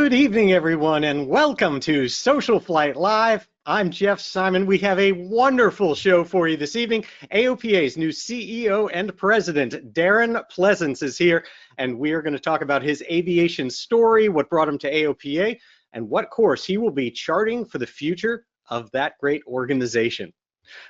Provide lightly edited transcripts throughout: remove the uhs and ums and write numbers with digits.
Good evening, everyone, and welcome to SocialFlight Live. I'm Jeff Simon. We have a wonderful show for you this evening. AOPA's new CEO and President, Darren Pleasance, is here, and we are going to talk about his aviation story, what brought him to AOPA, and what course he will be charting for the future of that great organization.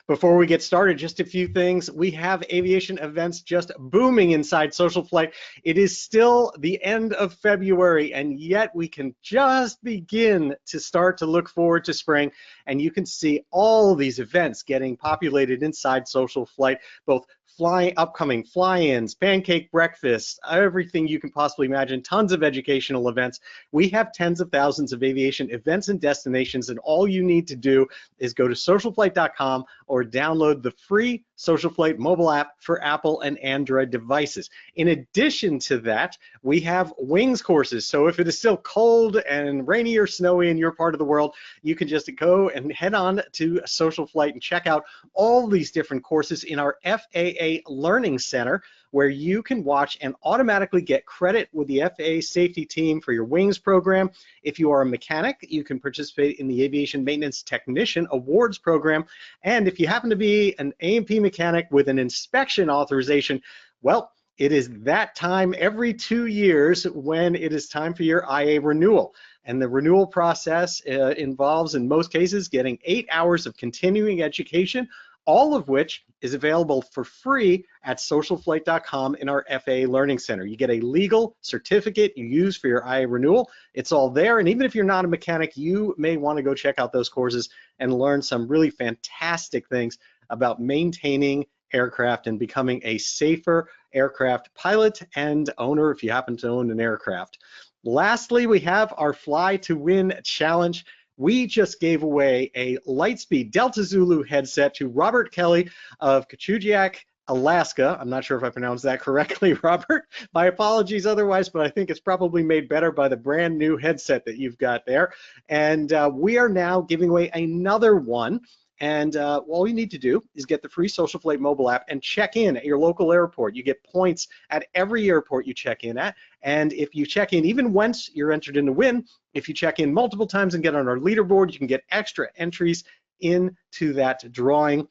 Before we get started, just a few things. We have aviation events just booming inside SocialFlight. It is still the end of February, and yet we can just begin to start to look forward to spring, and you can see all these events getting populated inside SocialFlight, both upcoming fly-ins, pancake breakfasts, everything you can possibly imagine, tons of educational events. We have tens of thousands of aviation events and destinations, and all you need to do is go to socialflight.com or download the free SocialFlight mobile app for Apple and Android devices. In addition to that, we have wings courses. So if it is still cold and rainy or snowy in your part of the world, you can just go and head on to SocialFlight and check out all these different courses in our FAA Learning Center, where you can watch and automatically get credit with the FAA safety team for your wings program. If you are a mechanic, you can participate in the Aviation Maintenance Technician Awards program. And if you happen to be an A&P mechanic with an inspection authorization, well, it is that time every 2 years when it is time for your IA renewal. And the renewal process involves, in most cases, getting 8 hours of continuing education, all of which is available for free at socialflight.com in our FAA Learning Center. You get a legal certificate you use for your IA renewal. It's all there, and even if you're not a mechanic, you may want to go check out those courses and learn some really fantastic things about maintaining aircraft and becoming a safer aircraft pilot and owner if you happen to own an aircraft. Lastly, we have our Fly to Win challenge. We just gave away a Lightspeed Delta Zulu headset to Robert Kelly of Kachugiak, Alaska. I'm not sure if I pronounced that correctly, Robert. My apologies otherwise, but I think it's probably made better by the brand new headset that you've got there. And we are now giving away another one. And all you need to do is get the free SocialFlight mobile app and check in at your local airport. You get points at every airport you check in at. And if you check in even once, you're entered in to win. If you check in multiple times and get on our leaderboard, you can get extra entries into that drawing.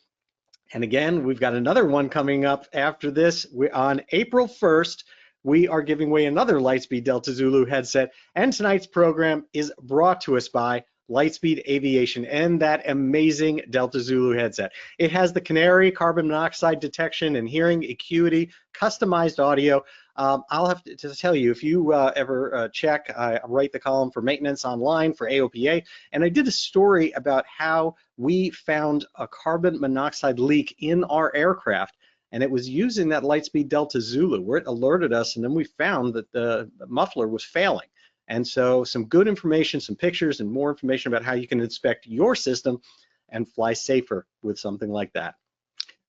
And again, we've got another one coming up after this. On April 1st, we are giving away another Lightspeed Delta Zulu headset. And tonight's program is brought to us by Lightspeed Aviation and that amazing Delta Zulu headset. It has the Canary carbon monoxide detection and hearing acuity, customized audio. I'll have to tell you, if you ever check, I write the column for maintenance online for AOPA, and I did a story about how we found a carbon monoxide leak in our aircraft, and it was using that Lightspeed Delta Zulu, where it alerted us, and then we found that the muffler was failing. And so some good information, some pictures, and more information about how you can inspect your system and fly safer with something like that.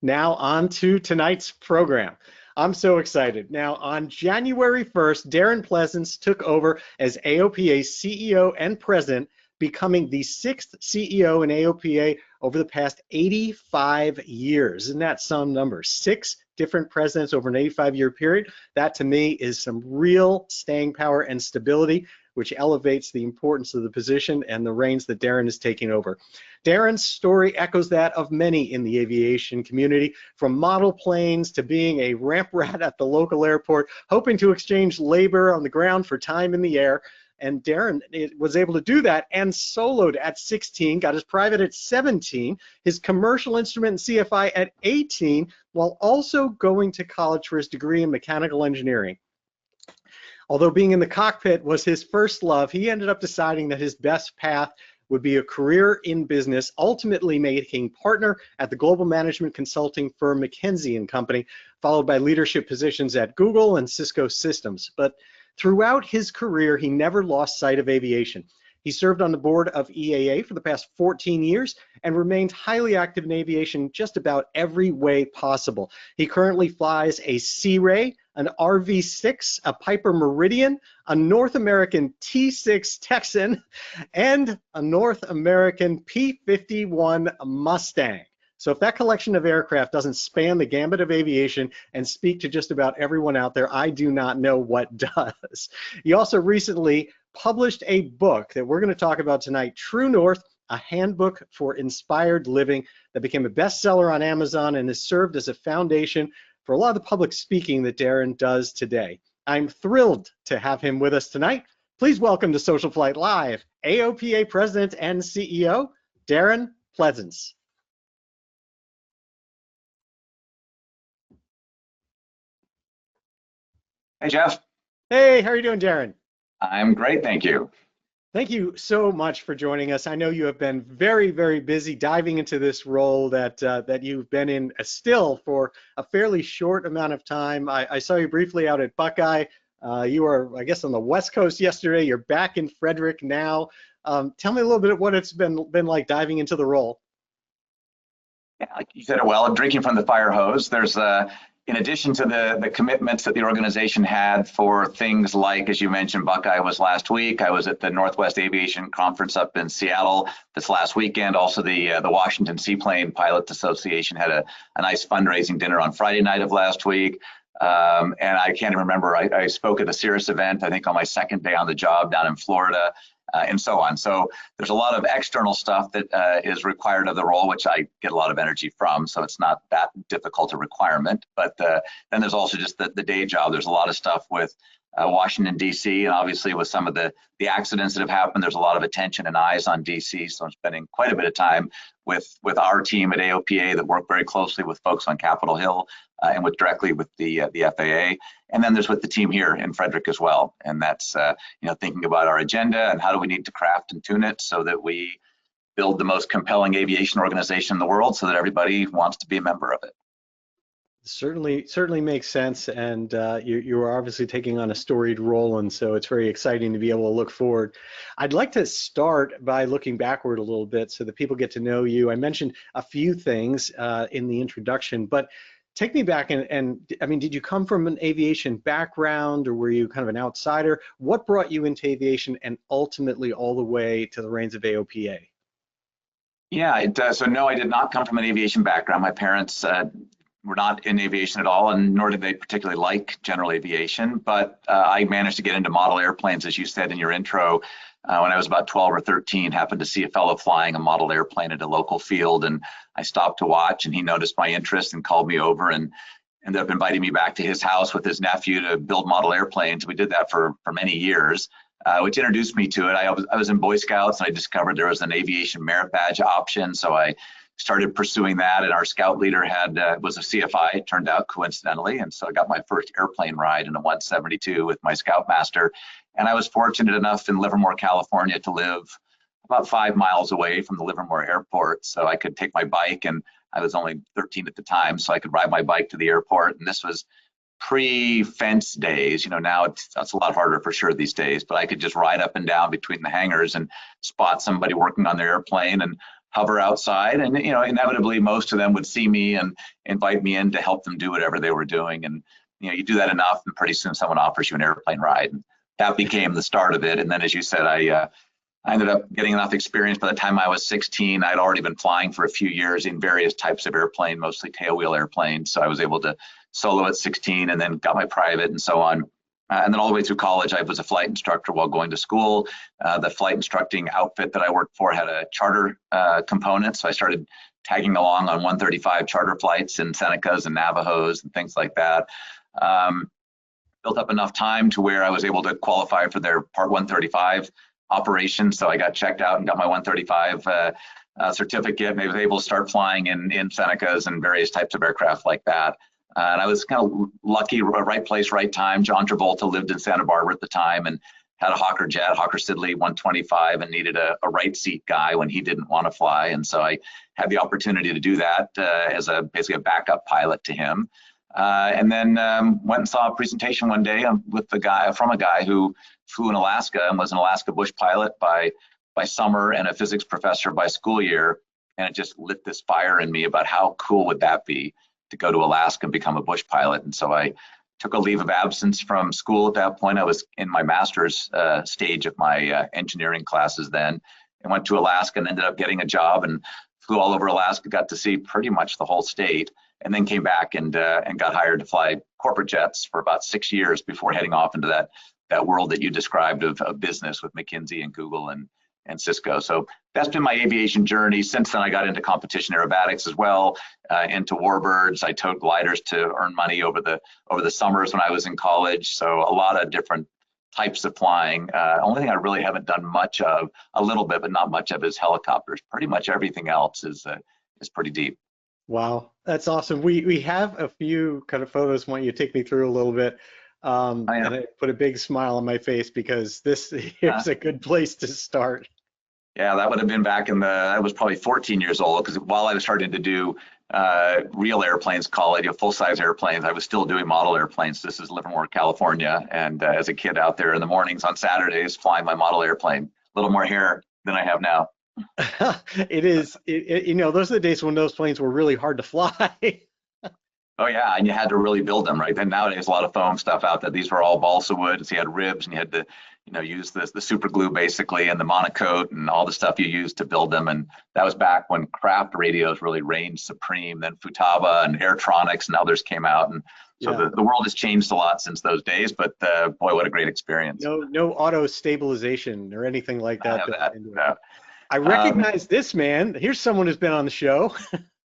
Now on to tonight's program. I'm so excited. Now on January 1st, Darren Pleasance took over as AOPA's CEO and President, becoming the 6th CEO in AOPA over the past 85 years. Isn't that some number? 6 different presidents over an 85-year period. That to me is some real staying power and stability, which elevates the importance of the position and the reins that Darren is taking over. Darren's story echoes that of many in the aviation community, from model planes to being a ramp rat at the local airport, hoping to exchange labor on the ground for time in the air. And Darren was able to do that and soloed at 16, got his private at 17, his commercial instrument and CFI at 18, while also going to college for his degree in mechanical engineering. Although being in the cockpit was his first love, he ended up deciding that his best path would be a career in business, ultimately making partner at the global management consulting firm McKinsey & Company, followed by leadership positions at Google and Cisco Systems. But throughout his career, he never lost sight of aviation. He served on the board of EAA for the past 14 years and remained highly active in aviation just about every way possible. He currently flies a SeaRey, an RV-6, a Piper Meridian, a North American T6 Texan, and a North American P-51 Mustang. So if that collection of aircraft doesn't span the gambit of aviation and speak to just about everyone out there, I do not know what does. He also recently published a book that we're going to talk about tonight, True North, A Handbook for Inspired Living, that became a bestseller on Amazon and has served as a foundation for a lot of the public speaking that Darren does today. I'm thrilled to have him with us tonight. Please welcome to SocialFlight Live, AOPA President and CEO, Darren Pleasance. Hey, Jeff. Hey, how are you doing, Darren? I'm great, thank you. Thank you so much for joining us. I know you have been very, very busy diving into this role that you've been in still for a fairly short amount of time. I saw you briefly out at Buckeye. You were, I guess, on the West Coast yesterday. You're back in Frederick now. Tell me a little bit of what it's been like diving into the role. Yeah, like you said it well, drinking from the fire hose. There's in addition to the commitments that the organization had for things like, as you mentioned, Buckeye was last week. I was at the Northwest Aviation Conference up in Seattle this last weekend. Also, the Washington Seaplane Pilots Association had a nice fundraising dinner on Friday night of last week. And I can't even remember, I spoke at a Cirrus event, I think on my second day on the job down in Florida. And so on. So there's a lot of external stuff that is required of the role, which I get a lot of energy from. So it's not that difficult a requirement. But then there's also just the day job. There's a lot of stuff with Washington, D.C. And obviously with some of the accidents that have happened, there's a lot of attention and eyes on D.C. So I'm spending quite a bit of time with our team at AOPA that work very closely with folks on Capitol Hill and directly with the FAA. And then there's with the team here in Frederick as well. And that's, thinking about our agenda and how do we need to craft and tune it so that we build the most compelling aviation organization in the world so that everybody wants to be a member of it. Certainly makes sense, and you are obviously taking on a storied role, and so it's very exciting to be able to look forward. I'd like to start by looking backward a little bit so that people get to know you. I mentioned a few things in the introduction, but take me back and I mean, did you come from an aviation background or were you kind of an outsider? What brought you into aviation and ultimately all the way to the reins of AOPA? Yeah, so no, I did not come from an aviation background. My parents were not in aviation at all, and nor did they particularly like general aviation. But I managed to get into model airplanes, as you said in your intro, when I was about 12 or 13, happened to see a fellow flying a model airplane at a local field, and I stopped to watch, and he noticed my interest and called me over and ended up inviting me back to his house with his nephew to build model airplanes. We did that for many years, which introduced me to it. I was in Boy Scouts, and I discovered there was an aviation merit badge option, so I started pursuing that, and our scout leader was a CFI, it turned out, coincidentally, and so I got my first airplane ride in a 172 with my scoutmaster. And I was fortunate enough in Livermore, California to live about 5 miles away from the Livermore airport, so I could take my bike, and I was only 13 at the time, so I could ride my bike to the airport. And this was pre-fence days. Now it's a lot harder for sure these days, but I could just ride up and down between the hangars and spot somebody working on their airplane and hover outside, and inevitably most of them would see me and invite me in to help them do whatever they were doing. And you do that enough, and pretty soon someone offers you an airplane ride. And that became the start of it. And then, as you said, I ended up getting enough experience. By the time I was 16, I'd already been flying for a few years in various types of airplane, mostly tailwheel airplanes. So I was able to solo at 16 and then got my private and so on. And then all the way through college, I was a flight instructor while going to school. The flight instructing outfit that I worked for had a charter component, so I started tagging along on 135 charter flights in Senecas and Navajos and things like that. Built up enough time to where I was able to qualify for their Part 135 operation, so I got checked out and got my 135 certificate, and I was able to start flying in Senecas and various types of aircraft like that. And I was kind of lucky, right place, right time. John Travolta lived in Santa Barbara at the time and had a Hawker jet, Hawker Siddeley 125, and needed a right seat guy when he didn't want to fly. And so I had the opportunity to do that as basically a backup pilot to him. And then went and saw a presentation one day with a guy who flew in Alaska and was an Alaska bush pilot by summer and a physics professor by school year. And it just lit this fire in me about how cool would that be to go to Alaska and become a bush pilot. And so I took a leave of absence from school at that point. I was in my master's stage of my engineering classes then, and went to Alaska and ended up getting a job and flew all over Alaska, got to see pretty much the whole state, and then came back and got hired to fly corporate jets for about 6 years before heading off into that that world that you described of business with McKinsey and Google and Cisco. So that's been my aviation journey. Since then, I got into competition aerobatics as well, into warbirds. I towed gliders to earn money over the summers when I was in college. So a lot of different types of flying. Only thing I really haven't done much of, a little bit, but not much of, is helicopters. Pretty much everything else is pretty deep. Wow, that's awesome. We have a few kind of photos. Why don't you take me through a little bit? And I put a big smile on my face because here's a good place to start. Yeah, that would have been back I was probably 14 years old, because while I was starting to do real airplanes, full-size airplanes, I was still doing model airplanes. This is Livermore, California, and as a kid out there in the mornings on Saturdays flying my model airplane. A little more hair than I have now. It is, those are the days when those planes were really hard to fly. Oh yeah, and you had to really build them, right? Then nowadays a lot of foam stuff out there. These were all balsa wood, so you had ribs, and you had to, use the super glue basically, and the monocoat and all the stuff you used to build them. And that was back when craft radios really reigned supreme. Then Futaba and Airtronics and others came out, and so the world has changed a lot since those days. But boy, what a great experience! No auto stabilization or anything like that. No. I recognize this man. Here's someone who's been on the show.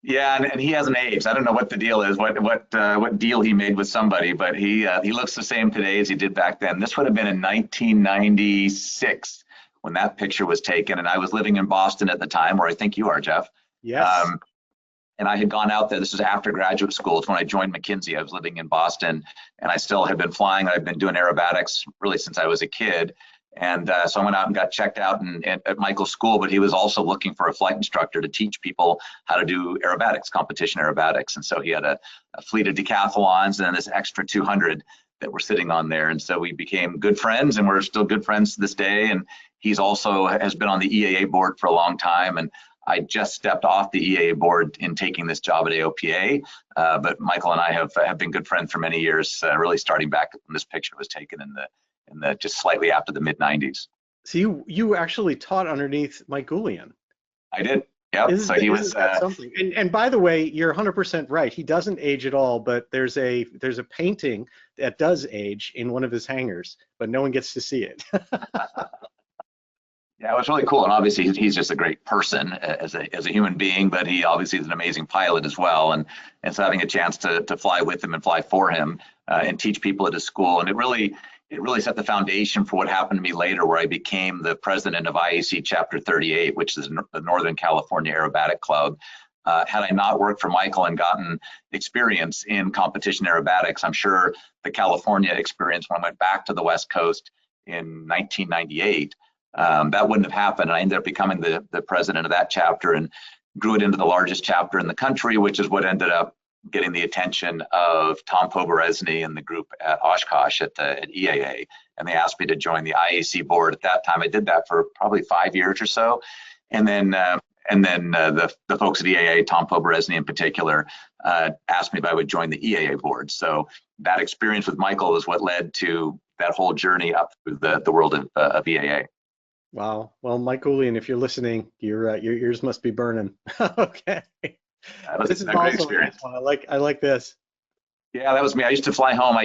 Yeah, and he hasn't aged. I don't know what the deal is, what deal he made with somebody, but he looks the same today as he did back then. This would have been in 1996 when that picture was taken, and I was living in Boston at the time, where I think you are, Jeff. Yes. And I had gone out there. This was after graduate school. It's when I joined McKinsey. I was living in Boston, and I still had been flying. I've been doing aerobatics really since I was a kid. And so I went out and got checked out at Michael's school, but he was also looking for a flight instructor to teach people how to do aerobatics, competition aerobatics. And so he had a fleet of decathlons and then this extra 200 that were sitting on there. And so we became good friends, and we're still good friends to this day. And he's also has been on the EAA board for a long time. And I just stepped off the EAA board in taking this job at AOPA. But Michael and I have been good friends for many years, really starting back when this picture was taken in the just slightly after the mid-90s. So you actually taught underneath Mike Goulian. I did. Yeah. So he was something. And by the way, you're 100% right. He doesn't age at all, but there's a painting that does age in one of his hangars, but no one gets to see it. Yeah, it was really cool. And obviously he's just a great person as a human being, but he obviously is an amazing pilot as well. And so having a chance to fly with him and fly for him and teach people at his school, and it really set the foundation for what happened to me later, where I became the president of IAC Chapter 38, which is the Northern California Aerobatic Club. Had I not worked for Michael and gotten experience in competition aerobatics, I'm sure the California experience when I went back to the West Coast in 1998, that wouldn't have happened. And I ended up becoming the president of that chapter and grew it into the largest chapter in the country, which is what ended up getting the attention of Tom Poberezny and the group at Oshkosh at EAA, and they asked me to join the IAC board. At that time, I did that for probably 5 years or so, and then the folks at EAA, Tom Poberezny in particular, asked me if I would join the EAA board. So that experience with Michael is what led to that whole journey up through the world of EAA. Wow. Well, Mike Goulian, if you're listening, your ears must be burning. Okay. This is a great experience. I like this. Yeah, that was me. I used to fly home.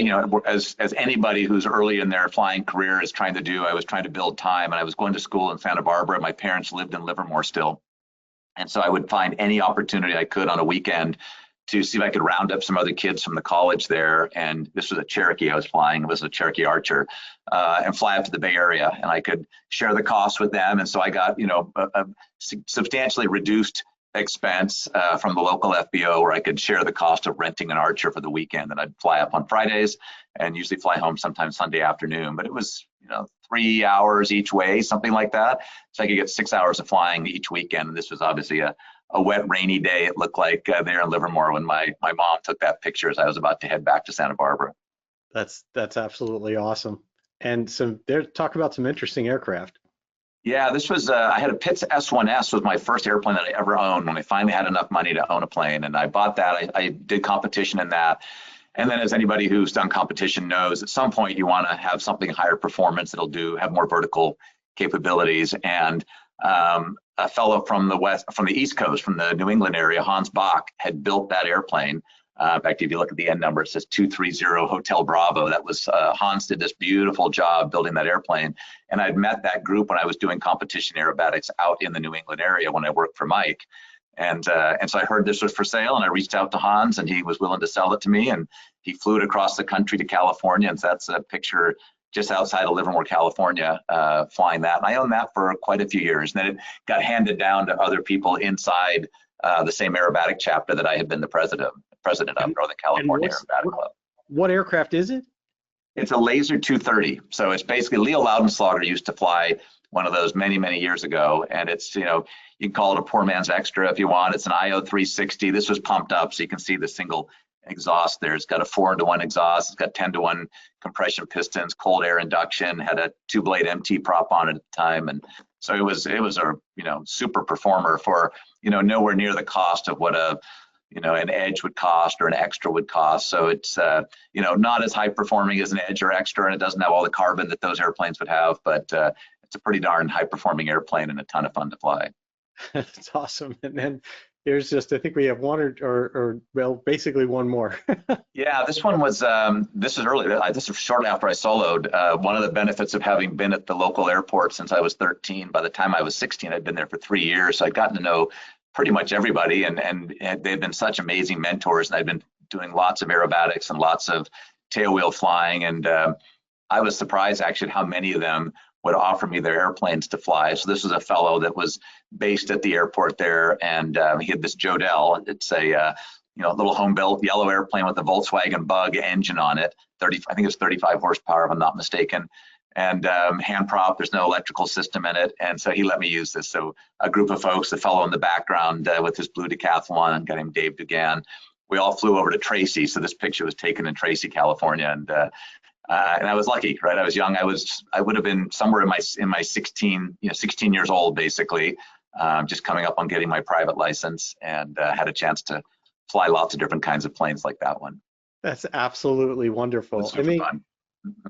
As anybody who's early in their flying career is trying to do, I was trying to build time, and I was going to school in Santa Barbara. My parents lived in Livermore still, and so I would find any opportunity I could on a weekend to see if I could round up some other kids from the college there. And this was a Cherokee I was flying. It was a Cherokee Archer, and fly up to the Bay Area, and I could share the cost with them. And so I got a substantially reduced expense from the local FBO, where I could share the cost of renting an Archer for the weekend. And I'd fly up on Fridays and usually fly home sometimes Sunday afternoon. But it was 3 hours each way, something like that. So I could get 6 hours of flying each weekend. And this was obviously a wet, rainy day. It looked like there in Livermore when my mom took that picture as I was about to head back to Santa Barbara. That's absolutely awesome. And talk about some interesting aircraft. Yeah, this was, I had a Pitts S1S, was my first airplane that I ever owned when I finally had enough money to own a plane. And I bought that. I did competition in that. And then, as anybody who's done competition knows, at some point you want to have something higher performance that'll have more vertical capabilities. And a fellow from the East Coast, from the New England area, Hans Bach, had built that airplane In fact, if you look at the end number, it says 230 Hotel Bravo. That was Hans did this beautiful job building that airplane. And I'd met that group when I was doing competition aerobatics out in the New England area when I worked for Mike. And so I heard this was for sale, and I reached out to Hans, and he was willing to sell it to me. And he flew it across the country to California. And so that's a picture just outside of Livermore, California, flying that. And I owned that for quite a few years. And then it got handed down to other people inside the same aerobatic chapter that I had been the president of Northern California Aerobatic Club. What aircraft is it? It's a Laser 230. So it's basically Leo Loudonslaughter used to fly one of those many, many years ago. And it's, you know, you can call it a poor man's extra if you want. It's an IO 360. This was pumped up so you can see the single exhaust there. It's got a 4-to-1 exhaust. It's got 10-to-1 compression pistons, cold air induction, had a 2-blade MT prop on it at the time. And so it was a, you know, super performer for, you know, nowhere near the cost of what a, you know, an Edge would cost or an Extra would cost. So it's, you know, not as high performing as an Edge or Extra, and it doesn't have all the carbon that those airplanes would have, but it's a pretty darn high performing airplane and a ton of fun to fly. That's awesome. And then there's just, I think we have one or well, basically one more. Yeah, this one was, this is early, this is shortly after I soloed. One of the benefits of having been at the local airport since I was 13, by the time I was 16, I'd been there for 3 years. So I'd gotten to know pretty much everybody, and they've been such amazing mentors, and I've been doing lots of aerobatics and lots of tailwheel flying. And I was surprised actually at how many of them would offer me their airplanes to fly. So this was a fellow that was based at the airport there, and he had this Jodel. It's a you know, little home-built yellow airplane with a Volkswagen Bug engine on it. I think it's 35 horsepower if I'm not mistaken. And hand prop, there's no electrical system in it. And so he let me use this. So a group of folks, the fellow in the background with his blue decathlon, guy named Dave Dugan, we all flew over to Tracy. So this picture was taken in Tracy, California. And I was lucky, right? I was young. I would have been somewhere in my 16 years old, basically, just coming up on getting my private license, and had a chance to fly lots of different kinds of planes like that one. That's absolutely wonderful. I mean, fun.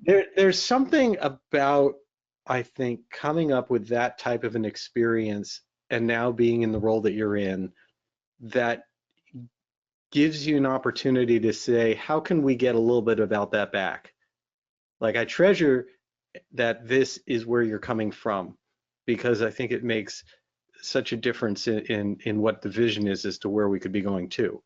There's something about, I think, coming up with that type of an experience and now being in the role that you're in, that gives you an opportunity to say, how can we get a little bit about that back? Like, I treasure that this is where you're coming from, because I think it makes such a difference in what the vision is as to where we could be going to.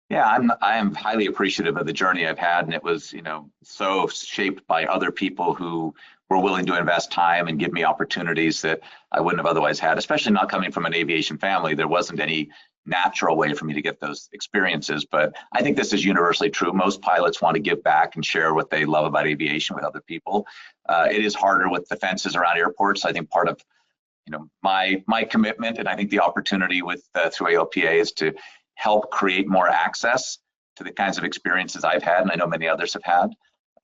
Yeah, I am highly appreciative of the journey I've had, and it was, you know, so shaped by other people who were willing to invest time and give me opportunities that I wouldn't have otherwise had, especially not coming from an aviation family. There wasn't any natural way for me to get those experiences, but I think this is universally true. Most pilots want to give back and share what they love about aviation with other people. It is harder with the fences around airports. I think part of, you know, my commitment, and I think the opportunity with through AOPA, is to help create more access to the kinds of experiences I've had, and I know many others have had,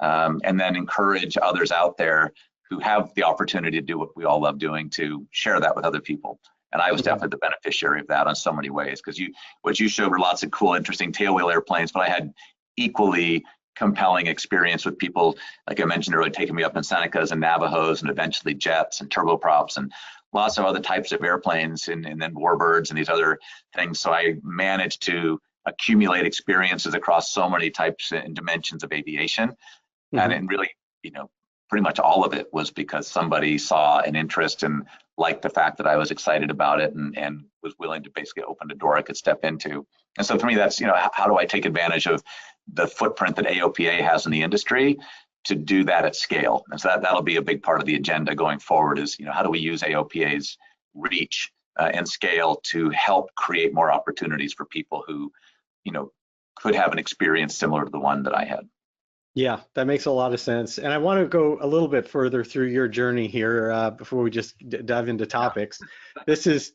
and then encourage others out there who have the opportunity to do what we all love doing, to share that with other people. And I was definitely the beneficiary of that on so many ways, because what you showed were lots of cool, interesting tailwheel airplanes, but I had equally compelling experience with people, like I mentioned earlier, taking me up in Senecas and Navajos, and eventually jets and turboprops and lots of other types of airplanes, and then warbirds and these other things. So I managed to accumulate experiences across so many types and dimensions of aviation. And really, you know, pretty much all of it was because somebody saw an interest and liked the fact that I was excited about it, and was willing to basically open the door I could step into. And so for me, that's, you know, how do I take advantage of the footprint that AOPA has in the industry to do that at scale? And so that'll be a big part of the agenda going forward, is, you know, how do we use AOPA's reach and scale to help create more opportunities for people who, you know, could have an experience similar to the one that I had. Yeah, that makes a lot of sense. And I want to go a little bit further through your journey here before we just dive into topics. This is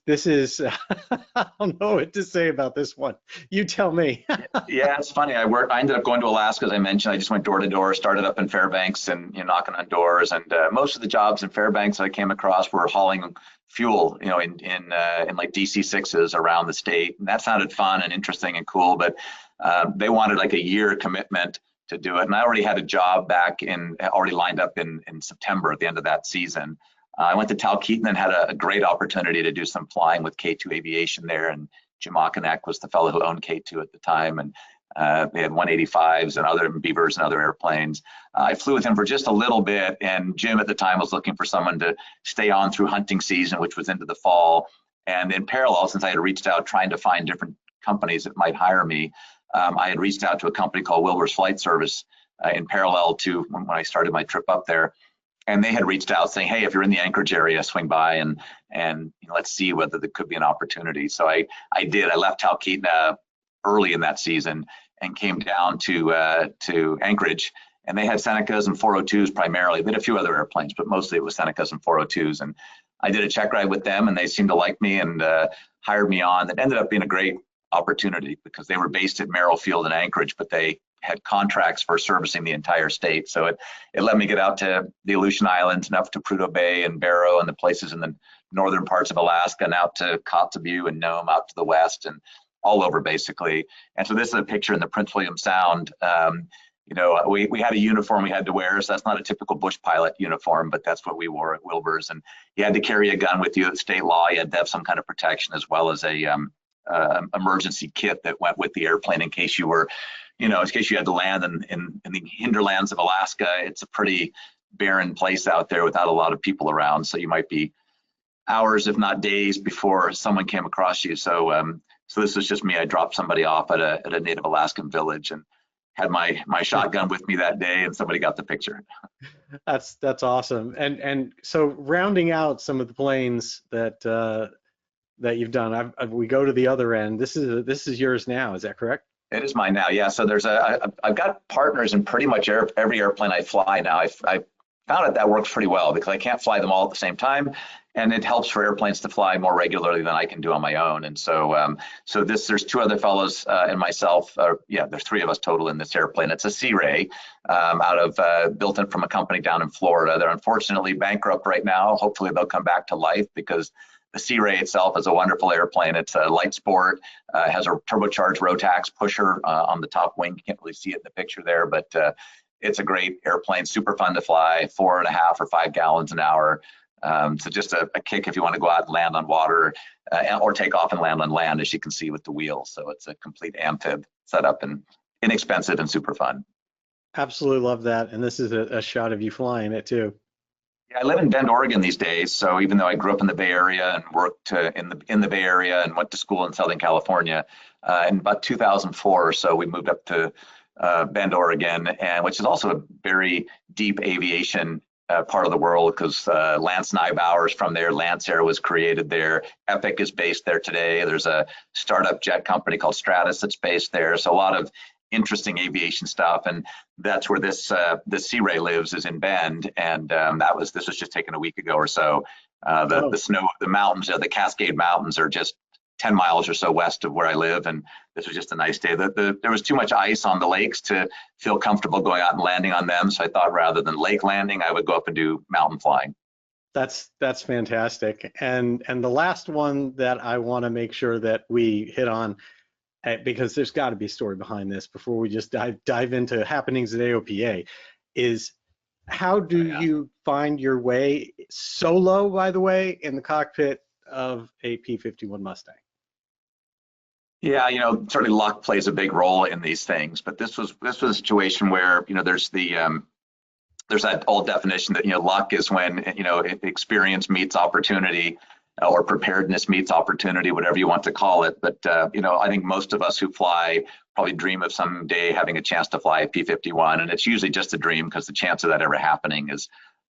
I don't know what to say about this one. You tell me. Yeah, it's funny. I ended up going to Alaska, as I mentioned. I just went door to door, started up in Fairbanks and, you know, knocking on doors. And most of the jobs in Fairbanks that I came across were hauling fuel, you know, in like DC-6s around the state. And that sounded fun and interesting and cool, but they wanted like a year commitment to do it. And I already had a job already lined up in September at the end of that season. I went to Talkeetna and had a great opportunity to do some flying with K2 Aviation there, and Jim Ockeneck was the fellow who owned K2 at the time, and they had 185s and other Beavers and other airplanes. I flew with him for just a little bit, and Jim at the time was looking for someone to stay on through hunting season, which was into the fall. And in parallel, since I had reached out trying to find different companies that might hire me, I had reached out to a company called Wilbur's Flight Service in parallel to when I started my trip up there. And they had reached out saying, hey, if you're in the Anchorage area, swing by and you know, let's see whether there could be an opportunity. So I did. I left Talkeetna early in that season and came down to Anchorage. And they had Senecas and 402s primarily. They had a few other airplanes, but mostly it was Senecas and 402s. And I did a check ride with them, and they seemed to like me and hired me on. It ended up being a great opportunity because they were based at Merrill Field in Anchorage, but they had contracts for servicing the entire state. So it let me get out to the Aleutian Islands and up to Prudhoe Bay and Barrow and the places in the northern parts of Alaska and out to Kotzebue and Nome out to the west and all over basically. And so this is a picture in the Prince William Sound. You know, we had a uniform we had to wear, so that's not a typical bush pilot uniform, but that's what we wore at Wilbur's. And you had to carry a gun with you at state law. You had to have some kind of protection as well as a emergency kit that went with the airplane in case you were, you know, in case you had to land in the hinterlands of Alaska. It's a pretty barren place out there without a lot of people around. So you might be hours, if not days, before someone came across you. So so this was just me. I dropped somebody off at a Native Alaskan village and had my shotgun with me that day, and somebody got the picture. That's awesome. And so rounding out some of the planes that that you've done, we go to the other end. This is yours now. Is that correct? It is mine now. Yeah. So I've got partners in pretty much every airplane I fly now. I found that works pretty well because I can't fly them all at the same time, and it helps for airplanes to fly more regularly than I can do on my own. And so there's two other fellows and myself. There's three of us total in this airplane. It's a SeaRey built in from a company down in Florida. They're unfortunately bankrupt right now. Hopefully they'll come back to life because the SeaRey itself is a wonderful airplane. It's a light sport, has a turbocharged Rotax pusher on the top wing. You can't really see it in the picture there, but it's a great airplane, super fun to fly, 4.5 or 5 gallons an hour. So just a kick if you want to go out and land on water or take off and land on land, as you can see with the wheels. So it's a complete amphib setup and inexpensive and super fun. Absolutely love that. And this is a shot of you flying it too. Yeah, I live in Bend, Oregon these days. So even though I grew up in the Bay Area and worked in the Bay Area and went to school in Southern California, in about 2004 or so, we moved up to Bend, Oregon, and which is also a very deep aviation part of the world because Lance Neibauer's from there. Lance Air was created there. Epic is based there today. There's a startup jet company called Stratus that's based there. So a lot of interesting aviation stuff, and that's where this SeaRey lives, is in Bend. And this was just taken a week ago or so. The mountains, the Cascade Mountains are just 10 miles or so west of where I live, and this was just a nice day. There was too much ice on the lakes to feel comfortable going out and landing on them, so I thought rather than lake landing, I would go up and do mountain flying. That's fantastic. And the last one that I want to make sure that we hit on, because there's got to be a story behind this before we just dive into happenings at AOPA, is how do you find your way solo, by the way, in the cockpit of a P-51 Mustang? Yeah, certainly luck plays a big role in these things, but this was a situation where, there's that old definition that, luck is when, experience meets opportunity, or preparedness meets opportunity, whatever you want to call it. But, I think most of us who fly probably dream of someday having a chance to fly a P-51, and it's usually just a dream because the chance of that ever happening is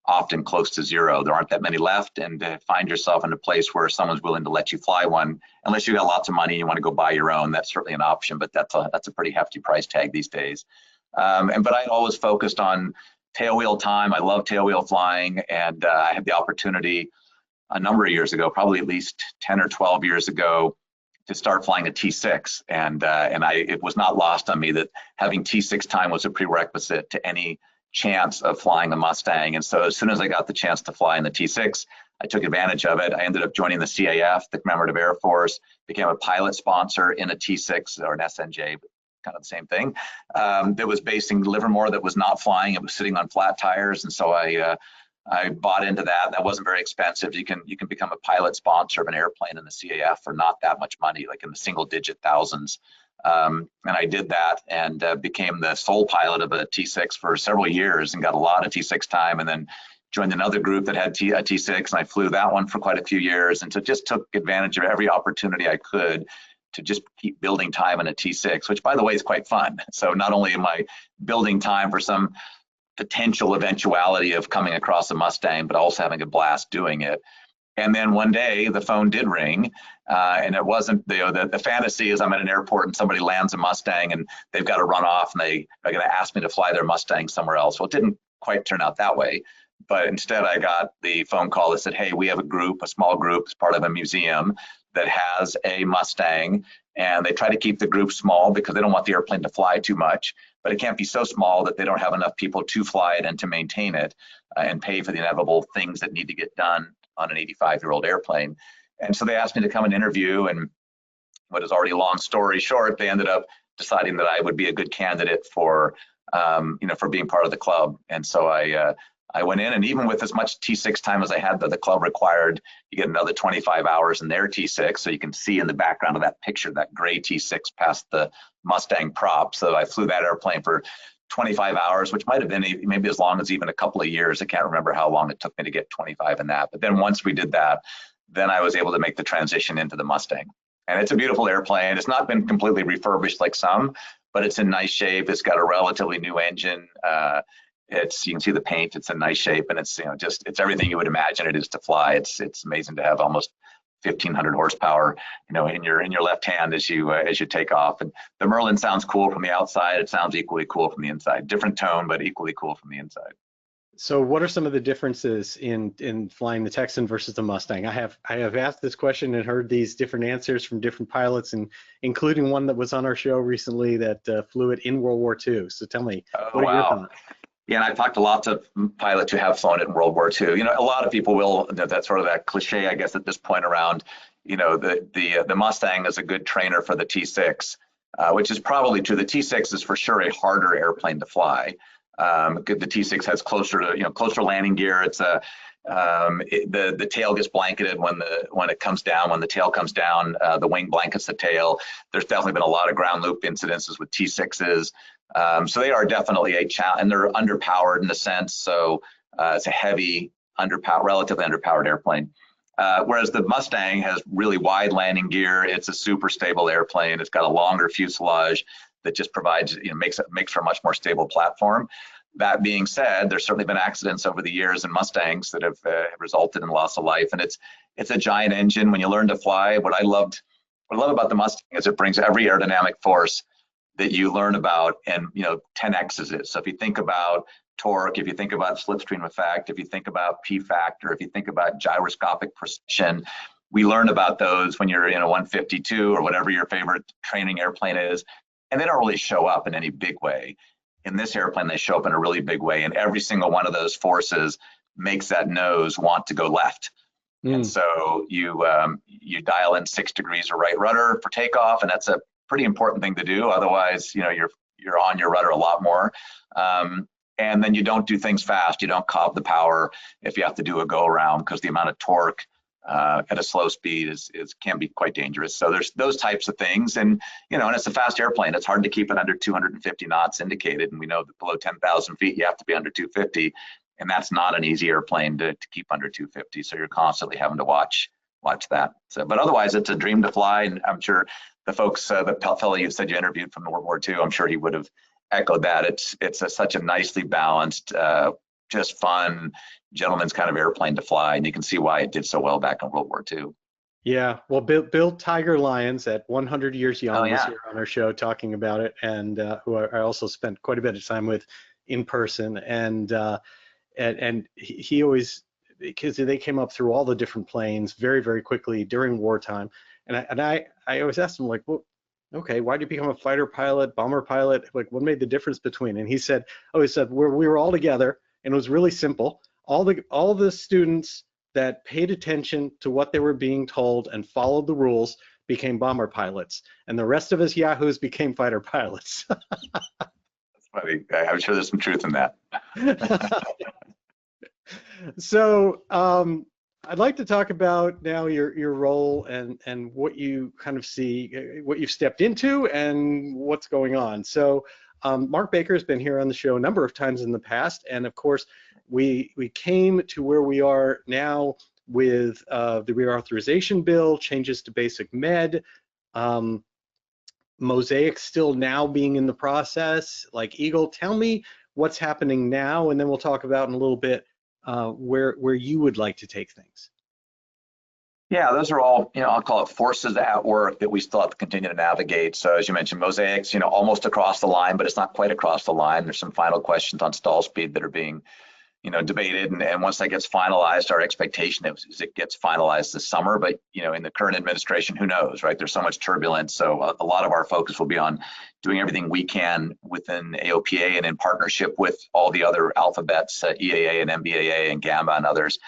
often close to zero. There aren't that many left, and to find yourself in a place where someone's willing to let you fly one, unless you got lots of money and you want to go buy your own, that's certainly an option, but that's a pretty hefty price tag these days. But I always focused on tailwheel time. I love tailwheel flying, and I had the opportunity a number of years ago, probably at least 10 or 12 years ago, to start flying a T6, and it was not lost on me that having T6 time was a prerequisite to any chance of flying a Mustang. And so as soon as I got the chance to fly in the T6, I took advantage of it. I ended up joining the CAF, the Commemorative Air Force, became a pilot sponsor in a T6 or an SNJ, but kind of the same thing, that was based in Livermore, that was not flying. It was sitting on flat tires. And so I I bought into that. That wasn't very expensive. You can become a pilot sponsor of an airplane in the CAF for not that much money, like in the single-digit thousands. And I did that and became the sole pilot of a T6 for several years and got a lot of T6 time, and then joined another group that had a T6, and I flew that one for quite a few years, and so just took advantage of every opportunity I could to just keep building time in a T6, which by the way is quite fun. So not only am I building time for some potential eventuality of coming across a Mustang, but also having a blast doing it. And then one day the phone did ring, and it wasn't, the fantasy is I'm at an airport and somebody lands a Mustang and they've got to run off and they're going to ask me to fly their Mustang somewhere else. Well, it didn't quite turn out that way, but instead I got the phone call that said, hey, we have a small group as part of a museum that has a Mustang, and they try to keep the group small because they don't want the airplane to fly too much, but it can't be so small that they don't have enough people to fly it and to maintain it and pay for the inevitable things that need to get done on an 85-year-old airplane. And so they asked me to come and interview, and what is already a long story short, they ended up deciding that I would be a good candidate for, for being part of the club. And so I went in, and even with as much T6 time as I had that the club required, you get another 25 hours in their T6. So you can see in the background of that picture, that gray T6 past the Mustang prop. So I flew that airplane for 25 hours, which might have been maybe as long as even a couple of years. I can't remember how long it took me to get 25 in that. But then once we did that, then I was able to make the transition into the Mustang. And it's a beautiful airplane. It's not been completely refurbished like some, but it's in nice shape. It's got a relatively new engine. You can see the paint, it's in nice shape, and it's it's everything you would imagine it is to fly. It's amazing to have almost 1,500 horsepower, in your left hand as you take off. And the Merlin sounds cool from the outside. It sounds equally cool from the inside. Different tone, but equally cool from the inside. So what are some of the differences in flying the Texan versus the Mustang? I have asked this question and heard these different answers from different pilots, and including one that was on our show recently that flew it in World War II. So tell me, what are your thoughts? Yeah, and I've talked to lots of pilots who have flown it in World War II. A lot of people will, that's sort of that cliche, I guess, at this point around, the Mustang is a good trainer for the T6, which is probably true. The T6 is for sure a harder airplane to fly. The T6 has closer landing gear. It's the tail gets blanketed when it comes down. When the tail comes down, the wing blankets the tail. There's definitely been a lot of ground loop incidences with T6s. So they are definitely a challenge, and they're underpowered in a sense. So it's a heavy, relatively underpowered airplane. Whereas the Mustang has really wide landing gear. It's a super stable airplane. It's got a longer fuselage that just provides, makes for a much more stable platform. That being said, there's certainly been accidents over the years in Mustangs that have resulted in loss of life, and it's a giant engine. When you learn to fly, what I love about the Mustang is it brings every aerodynamic force that you learn about, and 10x's it. So if you think about torque, if you think about slipstream effect, if you think about P factor, if you think about gyroscopic precision, we learn about those when you're in a 152 or whatever your favorite training airplane is, and they don't really show up in any big way. In this airplane, they show up in a really big way, and every single one of those forces makes that nose want to go left. And so you dial in 6 degrees of right rudder for takeoff, and that's a pretty important thing to do. Otherwise, you're on your rudder a lot more. And then you don't do things fast. You don't cob the power if you have to do a go around, because the amount of torque at a slow speed can be quite dangerous. So there's those types of things, and and it's a fast airplane. It's hard to keep it under 250 knots indicated, and we know that below 10,000 feet you have to be under 250, and that's not an easy airplane to keep under 250. So you're constantly having to watch that. So, but otherwise, it's a dream to fly, and I'm sure the folks, the fellow you said you interviewed from World War II, I'm sure he would have echoed that. It's such a nicely balanced, just fun, gentleman's kind of airplane to fly, and you can see why it did so well back in World War II. Yeah, well, Bill Tiger Lyons at 100 Years Young was here on our show talking about it, and who I also spent quite a bit of time with in person, and he always, because they came up through all the different planes very, very quickly during wartime, and I always asked him, like, well, okay, why did you become a fighter pilot, bomber pilot? Like, what made the difference between? And he said, we were all together, and it was really simple. All the students that paid attention to what they were being told and followed the rules became bomber pilots, and the rest of us yahoos became fighter pilots. That's funny. I'm sure there's some truth in that. So I'd like to talk about now your role and what you kind of see, what you've stepped into and what's going on. So Mark Baker has been here on the show a number of times in the past, and of course we came to where we are now with the reauthorization bill, changes to basic med. Mosaic still now being in the process, like Eagle. Tell me what's happening now, and then we'll talk about in a little bit where you would like to take things. Yeah, those are all, I'll call it forces at work that we still have to continue to navigate. So as you mentioned, Mosaic's, almost across the line, but it's not quite across the line. There's some final questions on stall speed that are being, debated. And once that gets finalized, our expectation is it gets finalized this summer. But, in the current administration, who knows, right? There's so much turbulence. So a lot of our focus will be on doing everything we can within AOPA and in partnership with all the other alphabets, EAA and MBAA and GAMA and others,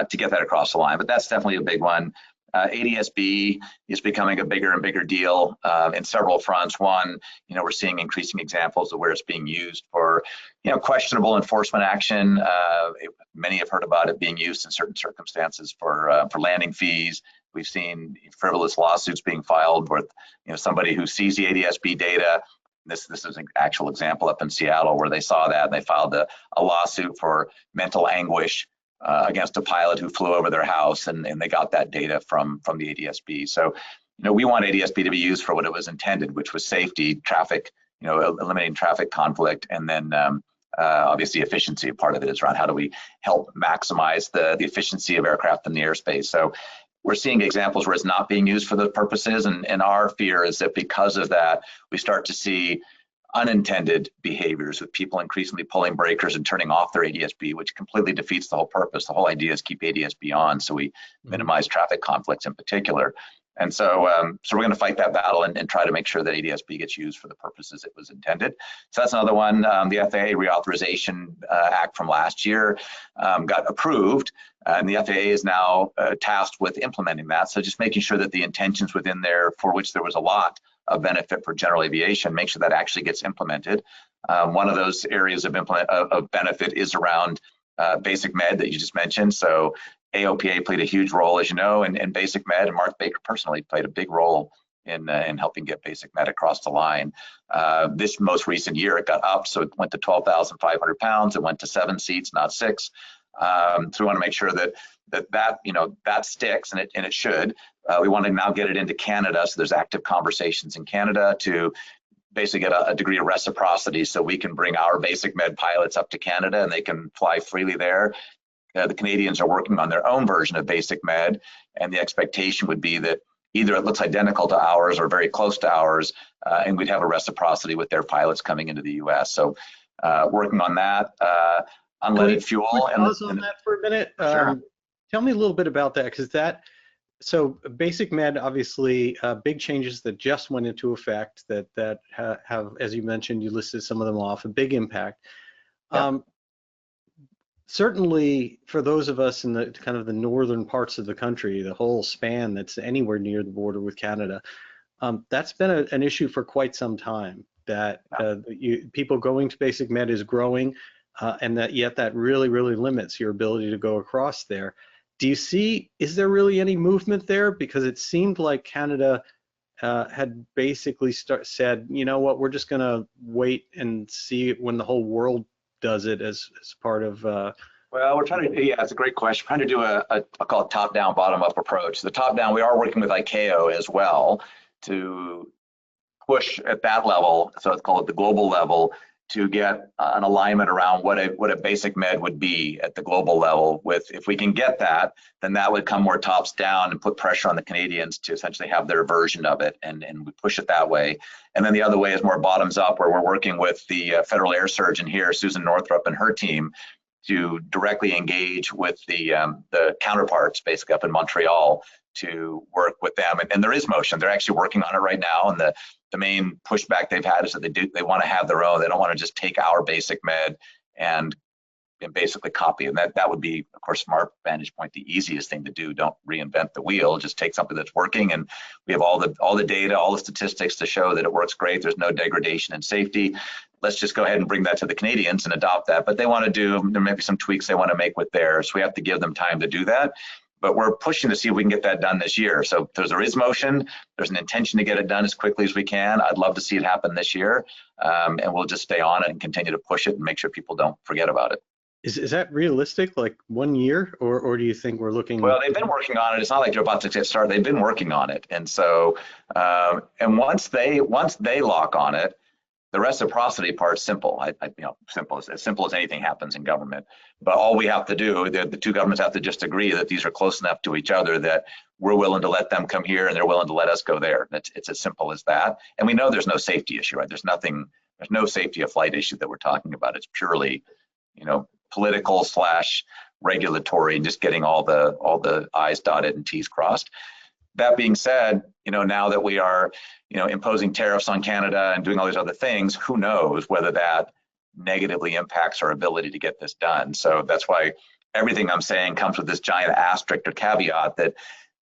to get that across the line. But that's definitely a big one. ADS-B is becoming a bigger and bigger deal in several fronts. One, we're seeing increasing examples of where it's being used for, questionable enforcement action. Many have heard about it being used in certain circumstances for landing fees. We've seen frivolous lawsuits being filed with, somebody who sees the ADS-B data. This is an actual example up in Seattle where they saw that and they filed a lawsuit for mental anguish against a pilot who flew over their house, and they got that data from the ADS-B. So, we want ADS-B to be used for what it was intended, which was safety, traffic, eliminating traffic conflict, and then obviously efficiency. Part of it is around how do we help maximize the efficiency of aircraft in the airspace. So we're seeing examples where it's not being used for those purposes, and our fear is that because of that, we start to see unintended behaviors with people increasingly pulling breakers and turning off their ADS-B, which completely defeats the whole purpose. The whole idea is keep ADS-B on so we minimize traffic conflicts in particular. And so, we're going to fight that battle and try to make sure that ADS-B gets used for the purposes it was intended. So that's another one. The FAA Reauthorization Act from last year got approved, and the FAA is now tasked with implementing that. So just making sure that the intentions within there, for which there was a lot of benefit for general aviation, make sure that actually gets implemented. One of those areas of benefit is around basic med that you just mentioned. So AOPA played a huge role, as you know, in basic med, and Mark Baker personally played a big role in helping get basic med across the line. This most recent year, it got up, so it went to 12,500 pounds. It went to 7 seats, not 6. So we want to make sure that sticks, and it should. We want to now get it into Canada, so there's active conversations in Canada to basically get a degree of reciprocity so we can bring our basic med pilots up to Canada and they can fly freely there. The Canadians are working on their own version of basic med, and the expectation would be that either it looks identical to ours or very close to ours, and we'd have a reciprocity with their pilots coming into the US. So working on that. Unleaded fuel. Pause on that for a minute. Sure. Tell me a little bit about that, because so basic med, obviously big changes that just went into effect that have, as you mentioned, you listed some of them off, a big impact. Yep. Certainly for those of us in the kind of the northern parts of the country, the whole span that's anywhere near the border with Canada, that's been an issue for quite some time, that people going to basic med is growing, and yet that really really limits your ability to go across there. Do you see, is there really any movement there? Because it seemed like Canada had basically said, you know what, we're just going to wait and see when the whole world does it as part of. Well, we're trying to, yeah, it's a great question. We're trying to do I'll call it top-down, bottom-up approach. The top-down, we are working with ICAO as well to push at that level, so it's called the global level, to get an alignment around what a basic med would be at the global level. If we can get that, then that would come more tops down and put pressure on the Canadians to essentially have their version of it, and we push it that way. And then the other way is more bottoms up, where we're working with the federal air surgeon here, Susan Northrup, and her team to directly engage with the counterparts basically up in Montreal to work with them. And there is motion. They're actually working on it right now, and the main pushback they've had is that they want to have their own. They don't want to just take our basic med and basically copy. And that would be, of course, from our vantage point, the easiest thing to do. Don't reinvent the wheel. Just take something that's working, and we have all the data, all the statistics to show that it works great. There's no degradation in safety. Let's just go ahead and bring that to the Canadians and adopt that. But they want to do, there may be some tweaks they want to make with theirs. We have to give them time to do that. But we're pushing to see if we can get that done this year. So there is motion. There's an intention to get it done as quickly as we can. I'd love to see it happen this year. And we'll just stay on it and continue to push it and make sure people don't forget about it. Is that realistic, like 1 year, or do you think we're looking? Well, they've been working on it. It's not like they're about to get started. They've been working on it. And so, and once they lock on it, the reciprocity part's simple. As simple as anything happens in government. But all we have to do, the two governments have to just agree that these are close enough to each other that we're willing to let them come here and they're willing to let us go there. It's as simple as that. And we know there's no safety issue, right? There's no safety of flight issue that we're talking about. It's purely, political / regulatory, and just getting all the I's dotted and T's crossed. That being said, now that we are, imposing tariffs on Canada and doing all these other things, who knows whether that negatively impacts our ability to get this done. So that's why everything I'm saying comes with this giant asterisk or caveat that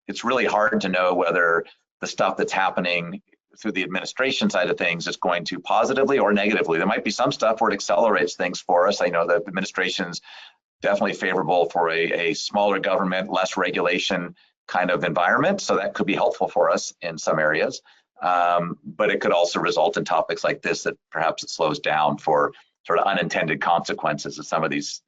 it's really hard to know whether the stuff that's happening through the administration side of things is going to positively or negatively. There might be some stuff where it accelerates things for us. I know the administration's definitely favorable for a smaller government, less regulation kind of environment. So that could be helpful for us in some areas. But it could also result in topics like this that perhaps it slows down for sort of unintended consequences of some of these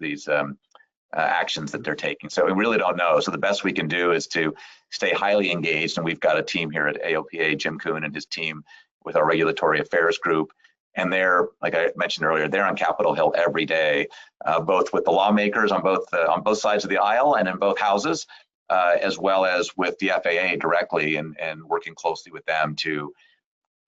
actions that they're taking. So we really don't know. So the best we can do is to stay highly engaged. And we've got a team here at AOPA, Jim Kuhn and his team with our regulatory affairs group. And they're, like I mentioned earlier, they're on Capitol Hill every day, both with the lawmakers on both sides of the aisle and in both houses, as well as with the FAA directly, and working closely with them to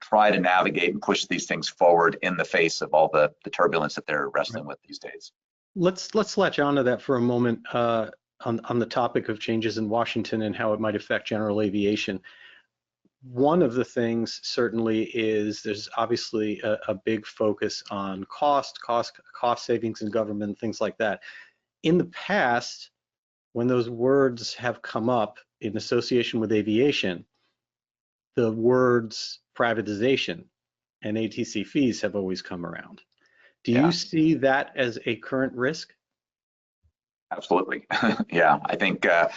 try to navigate and push these things forward in the face of all the turbulence that they're wrestling with these days. Let's latch onto that for a moment on the topic of changes in Washington and how it might affect general aviation. One of the things certainly is there's obviously a big focus on cost savings in government, things like that. In the past, when those words have come up in association with aviation, the words privatization and ATC fees have always come around. Do you see that as a current risk? Absolutely. Yeah, I think there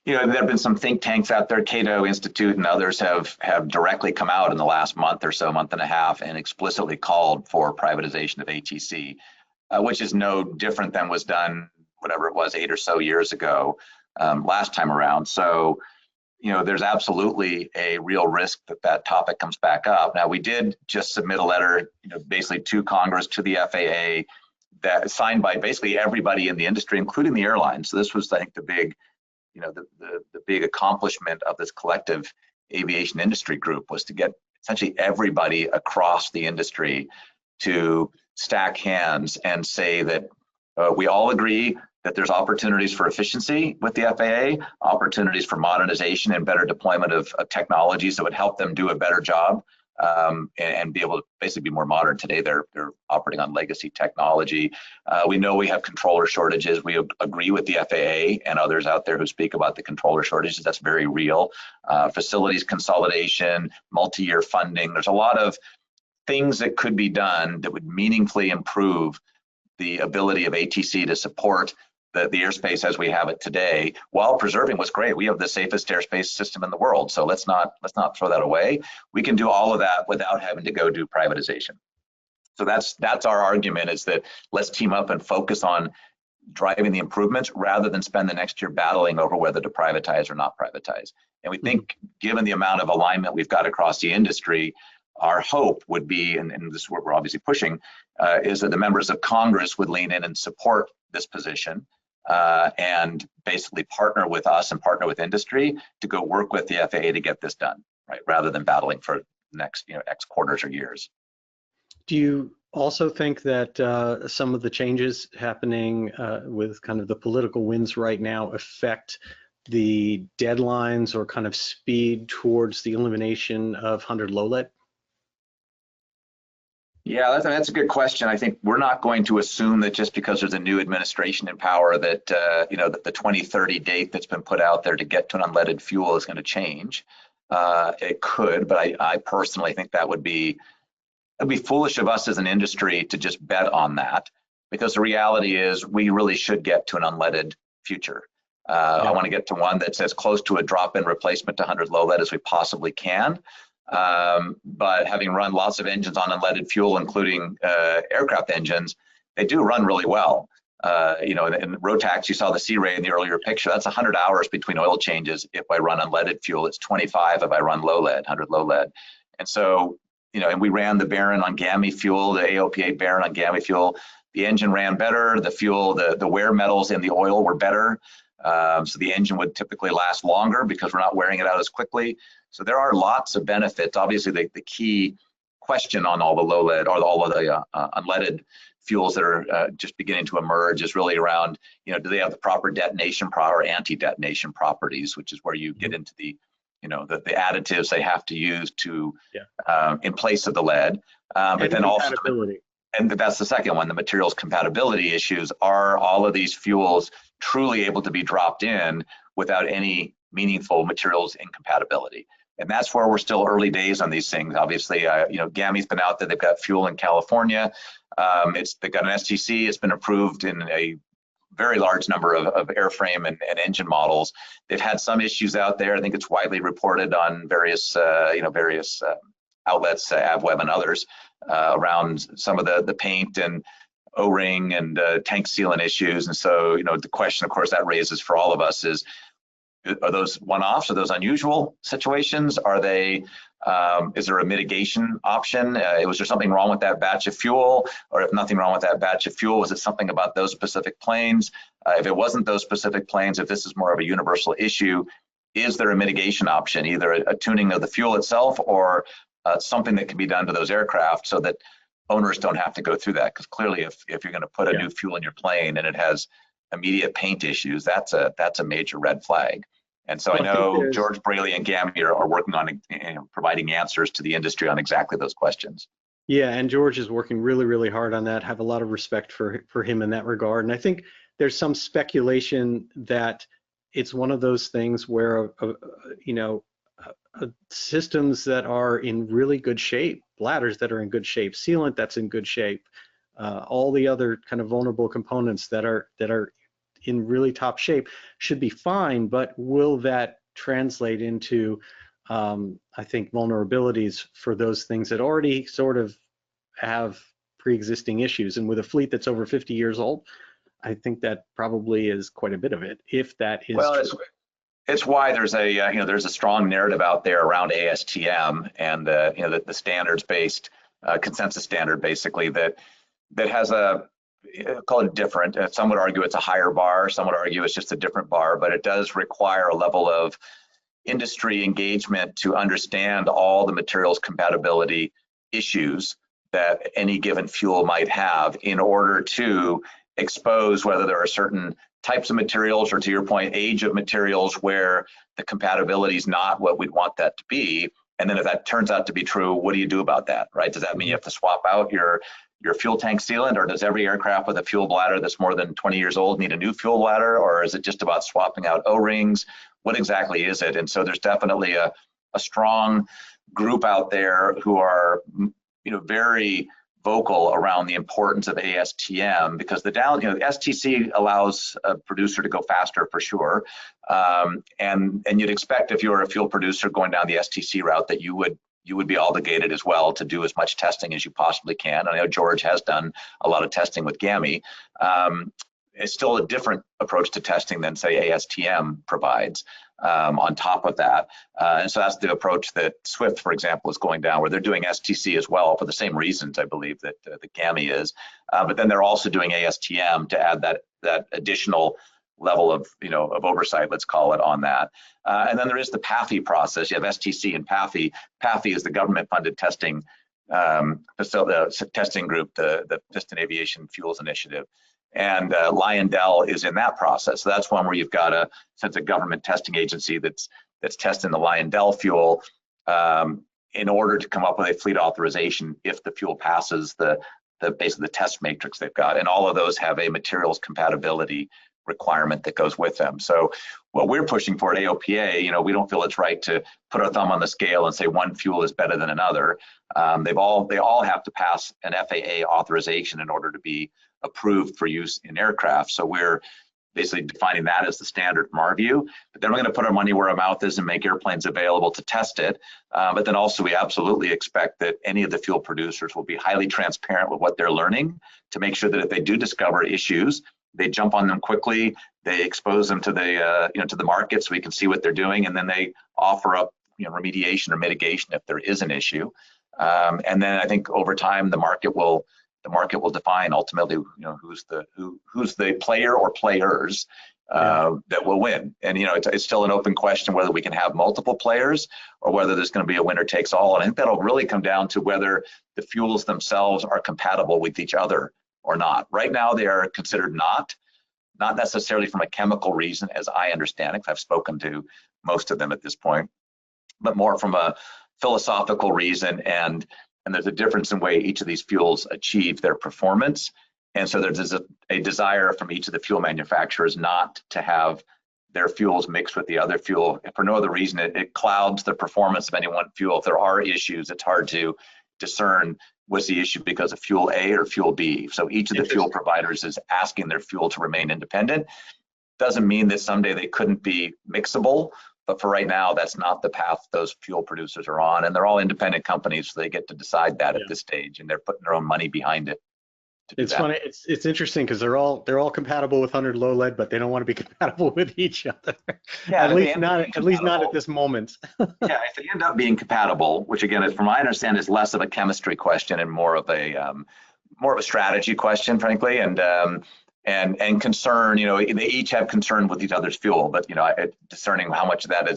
have been some think tanks out there, Cato Institute and others have directly come out in the last month or so, month and a half, and explicitly called for privatization of ATC, which is no different than was done, whatever it was, 8 or so years ago, last time around. So, there's absolutely a real risk that topic comes back up. Now, we did just submit a letter, basically to Congress, to the FAA, that signed by basically everybody in the industry, including the airlines. So this was, I think, the big, the big accomplishment of this collective aviation industry group, was to get essentially everybody across the industry to stack hands and say that we all agree that there's opportunities for efficiency with the FAA, opportunities for modernization and better deployment of technologies that would help them do a better job and be able to basically be more modern. Today, they're operating on legacy technology. We know we have controller shortages. We agree with the FAA and others out there who speak about the controller shortages. That's very real. Facilities consolidation, multi-year funding. There's a lot of things that could be done that would meaningfully improve the ability of ATC to support the airspace as we have it today, while preserving what's great. We have the safest airspace system in the world, so let's not throw that away. We can do all of that without having to go do privatization. So that's our argument, is that let's team up and focus on driving the improvements rather than spend the next year battling over whether to privatize or not privatize. And we think, given the amount of alignment we've got across the industry, our hope would be, and this is what we're obviously pushing, is that the members of Congress would lean in and support this position, and basically partner with us and partner with industry to go work with the FAA to get this done, right? Rather than battling for the next, X quarters or years. Do you also think that some of the changes happening with kind of the political winds right now affect the deadlines or kind of speed towards the elimination of 100 low-let? Yeah, that's a good question. I think we're not going to assume that just because there's a new administration in power that that the 2030 date that's been put out there to get to an unleaded fuel is going to change. It could, but I personally think that it'd be foolish of us as an industry to just bet on that, because the reality is we really should get to an unleaded future. I want to get to one that's as close to a drop-in replacement to 100 low lead as we possibly can. But having run lots of engines on unleaded fuel, including aircraft engines, they do run really well. In Rotax, you saw the SeaRey in the earlier picture. That's 100 hours between oil changes if I run unleaded fuel. It's 25 if I run low lead, 100 low lead. And so, and we ran the Baron on GAMI fuel, the AOPA Baron on GAMI fuel. The engine ran better. The fuel, the wear metals in the oil were better. So the engine would typically last longer because we're not wearing it out as quickly. So there are lots of benefits. Obviously, the key question on all the low lead or all of the unleaded fuels that are just beginning to emerge is really around, do they have the proper detonation or anti-detonation properties, which is where you get into the additives they have to use to in place of the lead. But then also, and that's the second one, the materials compatibility issues. Are all of these fuels truly able to be dropped in without any meaningful materials incompatibility? And that's where we're still early days on these things. Obviously, GAMI's been out there. They've got fuel in California. They've got an STC. It's been approved in a very large number of airframe and engine models. They've had some issues out there. I think it's widely reported on various outlets, AvWeb and others, around some of the paint and O-ring and tank sealant issues. And so, the question, of course, that raises for all of us is, are those one-offs? Are those unusual situations? Are they? Is there a mitigation option? Was there something wrong with that batch of fuel? Or if nothing wrong with that batch of fuel, was it something about those specific planes? If it wasn't those specific planes, if this is more of a universal issue, is there a mitigation option, either a tuning of the fuel itself or something that can be done to those aircraft so that owners don't have to go through that? Because clearly, if you're going to put a new fuel in your plane and it has immediate paint issues, that's a major red flag. And so I know George Braley and GAMI are working on providing answers to the industry on exactly those questions. Yeah, and George is working really, really hard on that. Have a lot of respect for him in that regard. And I think there's some speculation that it's one of those things where systems that are in really good shape, bladders that are in good shape, sealant that's in good shape, all the other kind of vulnerable components that are in really top shape should be fine, but will that translate into, I think, vulnerabilities for those things that already sort of have pre-existing issues? And with a fleet that's over 50 years old, I think that probably is quite a bit of it, if that is true. It's why there's a strong narrative out there around ASTM and the standards-based consensus standard, basically, that has call it different. Some would argue it's a higher bar. Some would argue it's just a different bar, but it does require a level of industry engagement to understand all the materials compatibility issues that any given fuel might have in order to expose whether there are certain types of materials, or to your point, age of materials where the compatibility is not what we'd want that to be. And then if that turns out to be true, what do you do about that, right? Does that mean you have to swap out your fuel tank sealant, or does every aircraft with a fuel bladder that's more than 20 years old need a new fuel bladder, or is it just about swapping out O-rings? What exactly is it? And so there's definitely a strong group out there who are very vocal around the importance of ASTM, because the STC allows a producer to go faster for sure, and you'd expect if you're a fuel producer going down the STC route that you would be obligated as well to do as much testing as you possibly can. I know George has done a lot of testing with GAMI. It's still a different approach to testing than, say, ASTM provides on top of that. And so that's the approach that Swift, for example, is going down, where they're doing STC as well for the same reasons, I believe, that the GAMI is. But then they're also doing ASTM to add that additional level of oversight, let's call it, on that. And then there is the PAFI process. You have STC and PAFI. PAFI is the government-funded testing testing group, the Piston Aviation Fuels Initiative. And Lyondell is in that process. So that's one where you've got a government testing agency that's testing the Lyondell fuel in order to come up with a fleet authorization if the fuel passes basically the test matrix they've got. And all of those have a materials compatibility requirement that goes with them. So what we're pushing for at AOPA, we don't feel it's right to put our thumb on the scale and say one fuel is better than another. They all have to pass an FAA authorization in order to be approved for use in aircraft. So we're basically defining that as the standard from our view. But then we're going to put our money where our mouth is and make airplanes available to test it. But then also we absolutely expect that any of the fuel producers will be highly transparent with what they're learning to make sure that if they do discover issues, they jump on them quickly, they expose them to the to the market so we can see what they're doing, and then they offer up remediation or mitigation if there is an issue. And then I think over time the market will define ultimately who's the player or players that will win. And it's still an open question whether we can have multiple players or whether there's going to be a winner takes all. And I think that'll really come down to whether the fuels themselves are compatible with each other or not. Right now they are considered not necessarily from a chemical reason as I understand it. I've spoken to most of them at this point, but more from a philosophical reason, and there's a difference in way each of these fuels achieve their performance. And so there's a desire from each of the fuel manufacturers not to have their fuels mixed with the other fuel. And for no other reason, it clouds the performance of any one fuel. If there are issues, it's hard to discern what's the issue because of fuel A or fuel B. So each of the fuel providers is asking their fuel to remain independent. Doesn't mean that someday they couldn't be mixable, but for right now, that's not the path those fuel producers are on. And they're all independent companies, so they get to decide that at this stage, and they're putting their own money behind it. It's funny. It's interesting because they're all compatible with 100 low lead, but they don't want to be compatible with each other. Yeah, at least not at this moment. Yeah, if they end up being compatible, which again, from what I understand, is less of a chemistry question and more of a strategy question, frankly, and concern. They each have concern with each other's fuel, but discerning how much of that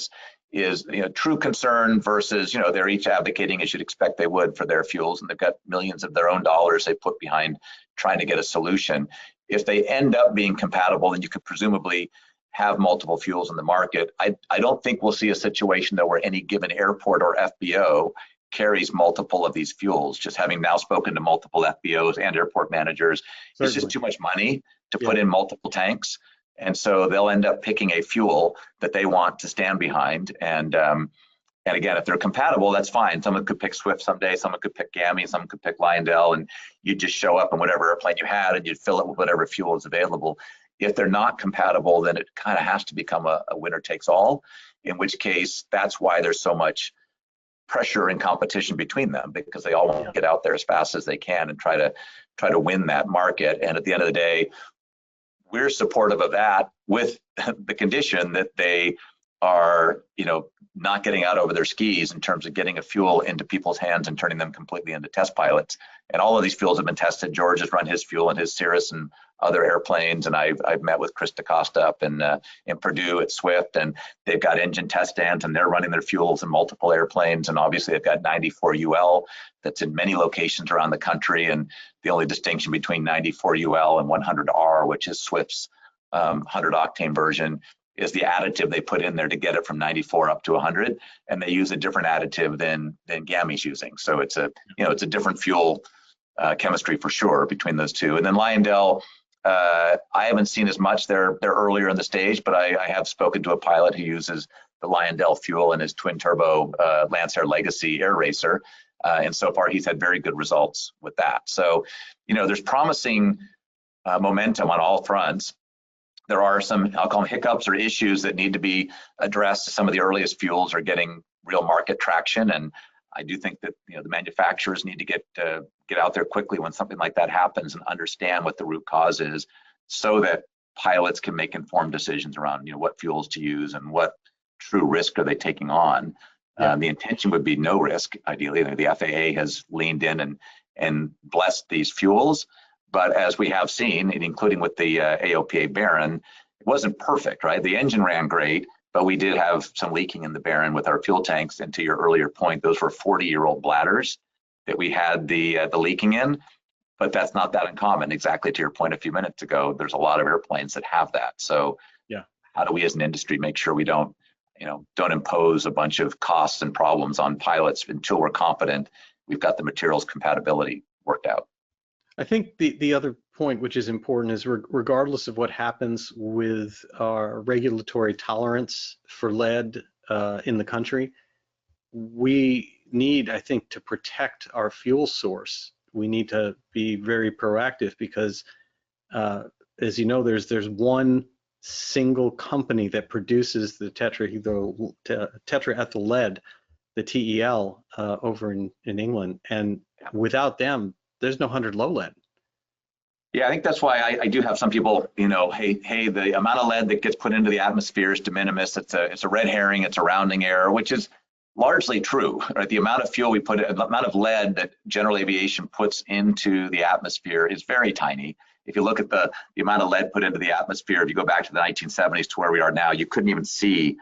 is true concern versus they're each advocating as you'd expect they would for their fuels, and they've got millions of their own dollars they put behind trying to get a solution. If they end up being compatible, then you could presumably have multiple fuels in the market. I don't think we'll see a situation though where any given airport or FBO carries multiple of these fuels. Just having now spoken to multiple FBOs and airport managers, it's just too much money to put in multiple tanks. And so they'll end up picking a fuel that they want to stand behind. And again, if they're compatible, that's fine. Someone could pick Swift someday, someone could pick GAMI, someone could pick Lyondell, and you'd just show up in whatever airplane you had and you'd fill it with whatever fuel is available. If they're not compatible, then it kind of has to become a winner takes all, in which case that's why there's so much pressure and competition between them, because they all want to get out there as fast as they can and try to win that market. And at the end of the day, we're supportive of that with the condition that they are, not getting out over their skis in terms of getting a fuel into people's hands and turning them completely into test pilots. And all of these fuels have been tested. George has run his fuel in his Cirrus and other airplanes, and I've met with Chris DaCosta up in Purdue at Swift, and they've got engine test stands and they're running their fuels in multiple airplanes. And obviously they've got 94 UL that's in many locations around the country. And the only distinction between 94 UL and 100R, which is Swift's 100 octane version, is the additive they put in there to get it from 94 up to 100, and they use a different additive than GAMI's using. So it's a different fuel chemistry for sure between those two. And then Lyondell, I haven't seen as much. They're earlier in the stage, but I have spoken to a pilot who uses the Lyondell fuel in his twin turbo Lancer Legacy Air Racer, and so far he's had very good results with that. So there's promising momentum on all fronts. There are some, I'll call them hiccups or issues that need to be addressed. Some of the earliest fuels are getting real market traction, and I do think that the manufacturers need to get out there quickly when something like that happens and understand what the root cause is, so that pilots can make informed decisions around what fuels to use and what true risk are they taking on. The intention would be no risk. Ideally, the FAA has leaned in and blessed these fuels. But as we have seen, including with the AOPA Baron, it wasn't perfect, right? The engine ran great, but we did have some leaking in the Baron with our fuel tanks. And to your earlier point, those were 40-year-old bladders that we had the leaking in, but that's not that uncommon. Exactly to your point a few minutes ago, there's a lot of airplanes that have that. So how do we as an industry make sure we don't don't impose a bunch of costs and problems on pilots until we're confident we've got the materials compatibility worked out. I think the other point which is important is regardless of what happens with our regulatory tolerance for lead in the country, we need, I think, to protect our fuel source. We need to be very proactive because, as you know, there's one single company that produces the tetraethyl lead, the TEL, over in England, and without them, there's no 100 low lead. Yeah, I think that's why I do have some people, hey, the amount of lead that gets put into the atmosphere is de minimis. It's a red herring. It's a rounding error, which is largely true, right? The amount of fuel the amount of lead that General Aviation puts into the atmosphere is very tiny. If you look at the amount of lead put into the atmosphere, if you go back to the 1970s to where we are now, you couldn't even see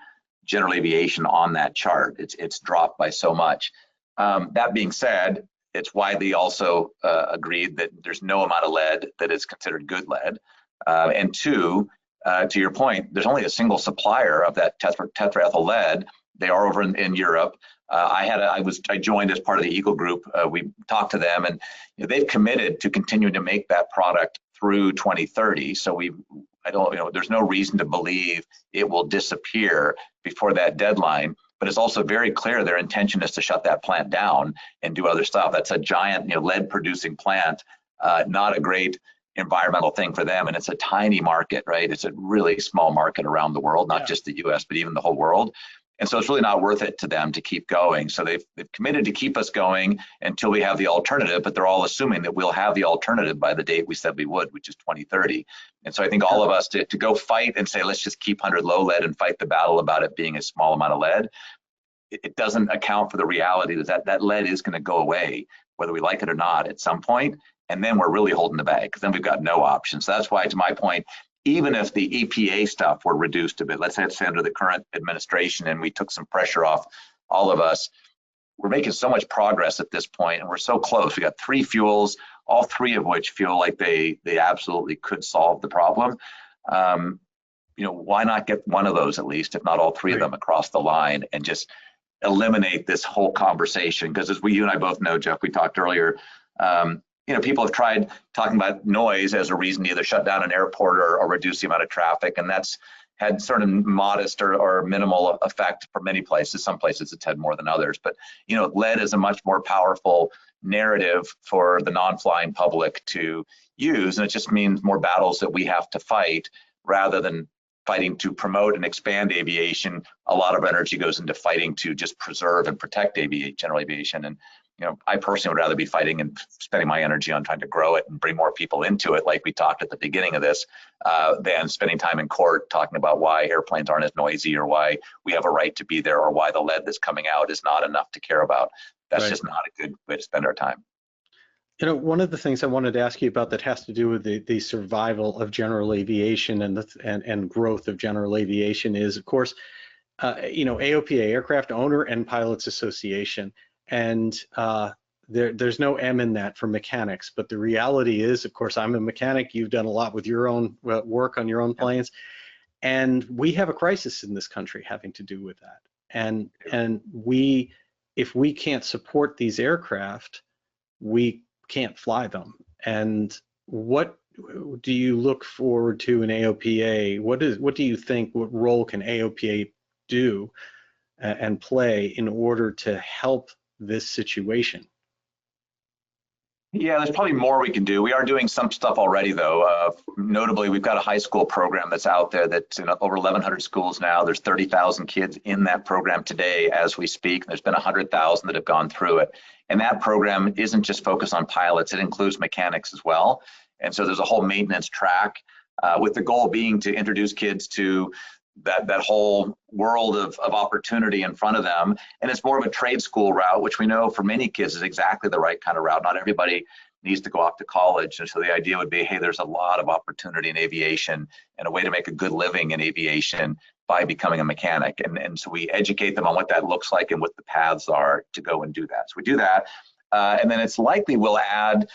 General Aviation on that chart. It's dropped by so much. That being said, it's widely also agreed that there's no amount of lead that is considered good lead. And two, to your point, there's only a single supplier of that tetraethyl lead. They are over in Europe. I joined as part of the Eagle Group. We talked to them, and they've committed to continuing to make that product through 2030. So there's no reason to believe it will disappear before that deadline. But it's also very clear their intention is to shut that plant down and do other stuff. That's a giant, lead producing plant, not a great environmental thing for them. And it's a tiny market, right? It's a really small market around the world, not just the US, but even the whole world. And so it's really not worth it to them to keep going. So they've committed to keep us going until we have the alternative, but they're all assuming that we'll have the alternative by the date we said we would, which is 2030. And so I think all of us to go fight and say, let's just keep 100 low lead and fight the battle about it being a small amount of lead, it doesn't account for the reality that lead is going to go away, whether we like it or not at some point. And then we're really holding the bag because then we've got no options. So that's why, to my point, even if the EPA stuff were reduced a bit, let's say under the current administration and we took some pressure off all of us, we're making so much progress at this point and we're so close. We got 3 fuels, all 3 of which feel like they absolutely could solve the problem. Why not get one of those at least, if not all 3 of them across the line and just eliminate this whole conversation? Because as you and I both know, Jeff, we talked earlier, people have tried talking about noise as a reason to either shut down an airport or reduce the amount of traffic, and that's had sort of modest or minimal effect for many places. Some places it's had more than others, but lead is a much more powerful narrative for the non-flying public to use, and it just means more battles that we have to fight rather than fighting to promote and expand aviation. A lot of energy goes into fighting to just preserve and protect general aviation. And I personally would rather be fighting and spending my energy on trying to grow it and bring more people into it, like we talked at the beginning of this, than spending time in court talking about why airplanes aren't as noisy or why we have a right to be there or why the lead that's coming out is not enough to care about. That's just not a good way to spend our time. One of the things I wanted to ask you about that has to do with the survival of general aviation and growth of general aviation is, of course, AOPA, Aircraft Owner and Pilots Association. And there's no M in that for mechanics, but the reality is, of course, I'm a mechanic. You've done a lot with your own work on your own planes, and we have a crisis in this country having to do with that. And if we can't support these aircraft, we can't fly them. And what do you look forward to in AOPA? What do you think? What role can AOPA do and play in order to help this situation? Yeah, there's probably more we can do. We are doing some stuff already, though. Notably, we've got a high school program that's out there that's in over 1,100 schools now. There's 30,000 kids in that program today as we speak. There's been 100,000 that have gone through it. And that program isn't just focused on pilots, it includes mechanics as well. And so there's a whole maintenance track with the goal being to introduce kids to that whole world of opportunity in front of them. And it's more of a trade school route, which we know for many kids is exactly the right kind of route. Not everybody needs to go off to college. And so the idea would be, hey, there's a lot of opportunity in aviation and a way to make a good living in aviation by becoming a mechanic. And so we educate them on what that looks like and what the paths are to go and do that. So we do that. And then it's likely we'll add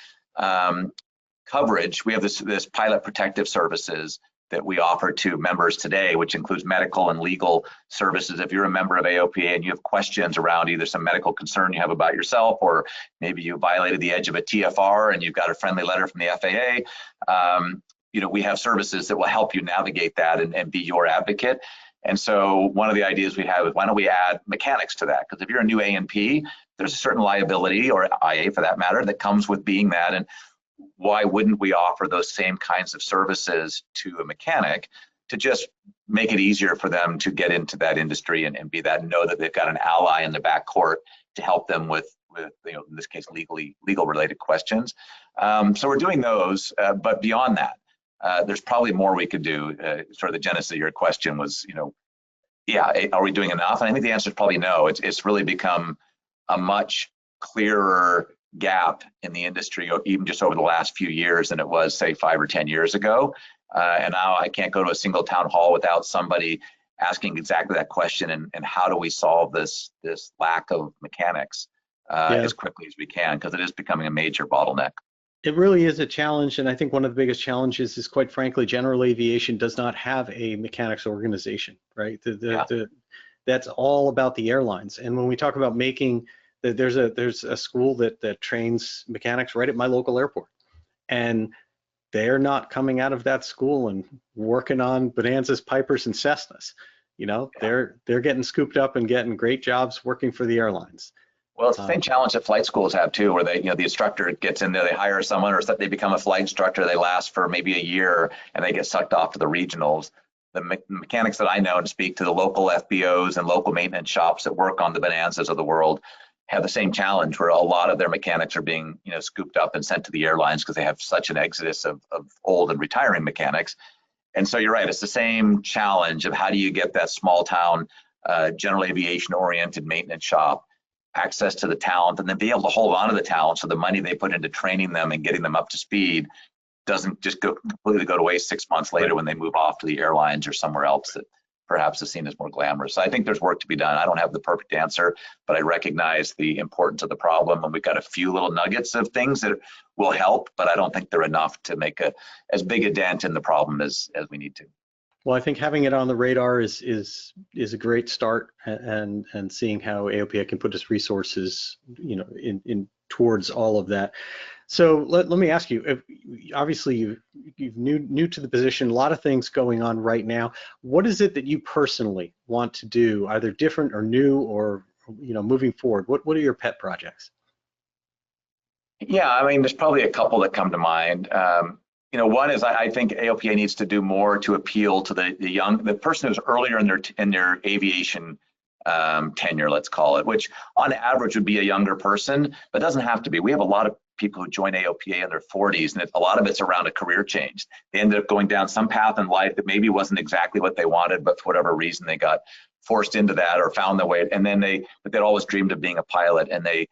coverage. We have this pilot protective services that we offer to members today, which includes medical and legal services. If you're a member of AOPA and you have questions around either some medical concern you have about yourself, or maybe you violated the edge of a TFR and you've got a friendly letter from the FAA, we have services that will help you navigate that and be your advocate. And so one of the ideas we have is, why don't we add mechanics to that? Because if you're a new A&P, there's a certain liability, or IA for that matter, that comes with being that. And why wouldn't we offer those same kinds of services to a mechanic to just make it easier for them to get into that industry and be that, know that they've got an ally in the back court to help them with in this case, legal related questions. So we're doing those, but beyond that, there's probably more we could do. Sort of the genesis of your question was, are we doing enough? And I think the answer is probably no. It's really become a much clearer gap in the industry, even just over the last few years, than it was, say, 5 or 10 years ago. And now I can't go to a single town hall without somebody asking exactly that question, and how do we solve this lack of mechanics as quickly as we can, because it is becoming a major bottleneck. It really is a challenge, and I think one of the biggest challenges is, quite frankly, General Aviation does not have a mechanics organization, right? That's all about the airlines. And when we talk about making, there's a school that trains mechanics right at my local airport, and they're not coming out of that school and working on Bonanzas, Pipers, and Cessnas. They're getting scooped up and getting great jobs working for the airlines. Well, it's the same challenge that flight schools have too, where the instructor gets in there, they hire someone, or they become a flight instructor, they last for maybe a year, and they get sucked off to the regionals. The mechanics that I know and speak to, the local FBOs and local maintenance shops that work on the Bonanzas of the world, have the same challenge, where a lot of their mechanics are being scooped up and sent to the airlines because they have such an exodus of old and retiring mechanics. And so you're right, it's the same challenge of how do you get that small town general aviation oriented maintenance shop access to the talent, and then be able to hold on to the talent, so the money they put into training them and getting them up to speed doesn't just completely go to waste 6 months later when they move off to the airlines or somewhere else that perhaps is seen as more glamorous. So I think there's work to be done. I don't have the perfect answer, but I recognize the importance of the problem, and we've got a few little nuggets of things that will help, but I don't think they're enough to make as big a dent in the problem as we need to. Well, I think having it on the radar is a great start, and seeing how AOPA can put its resources, in towards all of that. So let me ask you. Obviously, you're new to the position. A lot of things going on right now. What is it that you personally want to do, either different or new, or moving forward? What are your pet projects? Yeah, I mean, there's probably a couple that come to mind. One is I think AOPA needs to do more to appeal to the person who's earlier in their aviation tenure, let's call it, which on average would be a younger person, but doesn't have to be. We have a lot of people who join AOPA in their 40s, and a lot of it's around a career change. They ended up going down some path in life that maybe wasn't exactly what they wanted, but for whatever reason they got forced into that or found their way. And then they'd always dreamed of being a pilot, and they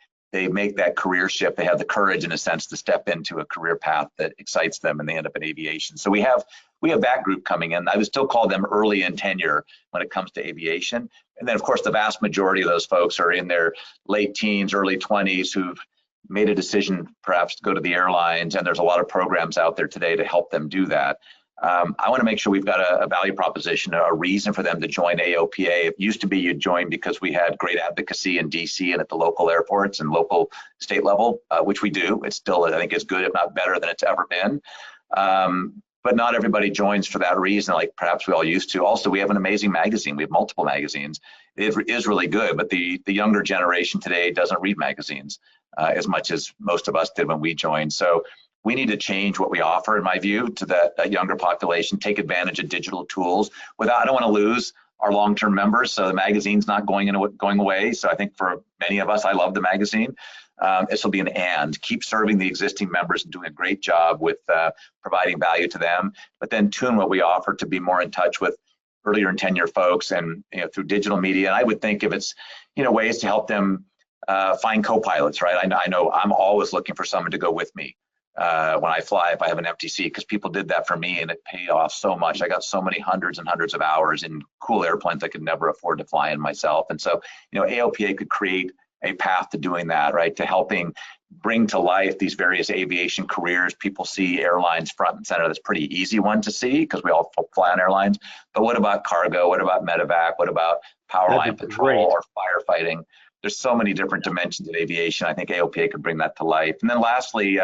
make that career shift. They have the courage, in a sense, to step into a career path that excites them, and they end up in aviation. So we have that group coming in. I would still call them early in tenure when it comes to aviation. And then, of course, the vast majority of those folks are in their late teens, early 20s, who've made a decision perhaps to go to the airlines, and there's a lot of programs out there today to help them do that. I want to make sure we've got a value proposition, a reason for them to join AOPA. It used to be you'd join because we had great advocacy in DC and at the local airports and local state level, which we do. It's still, I think, as good, if not better, than it's ever been. But not everybody joins for that reason, like perhaps we all used to. Also, we have an amazing magazine. We have multiple magazines. It is really good, but the younger generation today doesn't read magazines as much as most of us did when we joined. So we need to change what we offer, in my view, to that younger population, take advantage of digital tools. I don't want to lose our long-term members, so the magazine's not going away. So I think for many of us, I love the magazine. This will be an and. Keep serving the existing members and doing a great job with providing value to them, but then tune what we offer to be more in touch with earlier in tenure folks, and through digital media. And I would think if it's ways to help them find co-pilots, right? I know I'm always looking for someone to go with me when I fly, if I have an FTC, because people did that for me and it paid off so much. I got so many hundreds and hundreds of hours in cool airplanes I could never afford to fly in myself. And so, AOPA could create a path to doing that, right? To helping bring to life these various aviation careers. People see airlines front and center. That's a pretty easy one to see because we all fly on airlines. But what about cargo? What about medevac? What about power line patrol or firefighting? There's so many different dimensions of aviation. I think AOPA could bring that to life. And then lastly,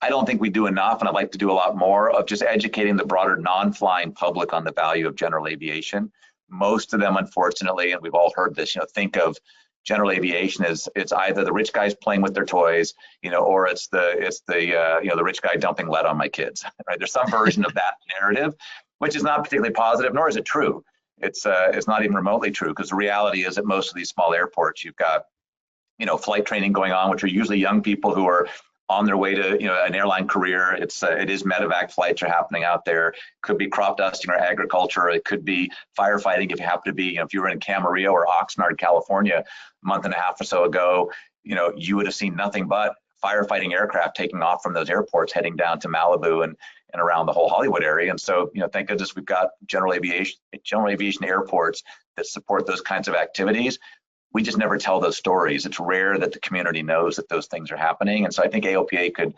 I don't think we do enough, and I'd like to do a lot more of just educating the broader non-flying public on the value of general aviation. Most of them, unfortunately, and we've all heard this, think of general aviation as it's either the rich guys playing with their toys, or it's the rich guy dumping lead on my kids, right? There's some version of that narrative, which is not particularly positive, nor is it true. It's not even remotely true, because the reality is at most of these small airports, you've got, flight training going on, which are usually young people who are on their way to an airline career. It is medevac flights are happening out there. Could be crop dusting or agriculture. It could be firefighting if you happen to be, if you were in Camarillo or Oxnard, California, a month and a half or so ago, you would have seen nothing but firefighting aircraft taking off from those airports, heading down to Malibu and around the whole Hollywood area. And so, thank goodness we've got general aviation airports that support those kinds of activities. We just never tell those stories. It's rare that the community knows that those things are happening. And so I think AOPA could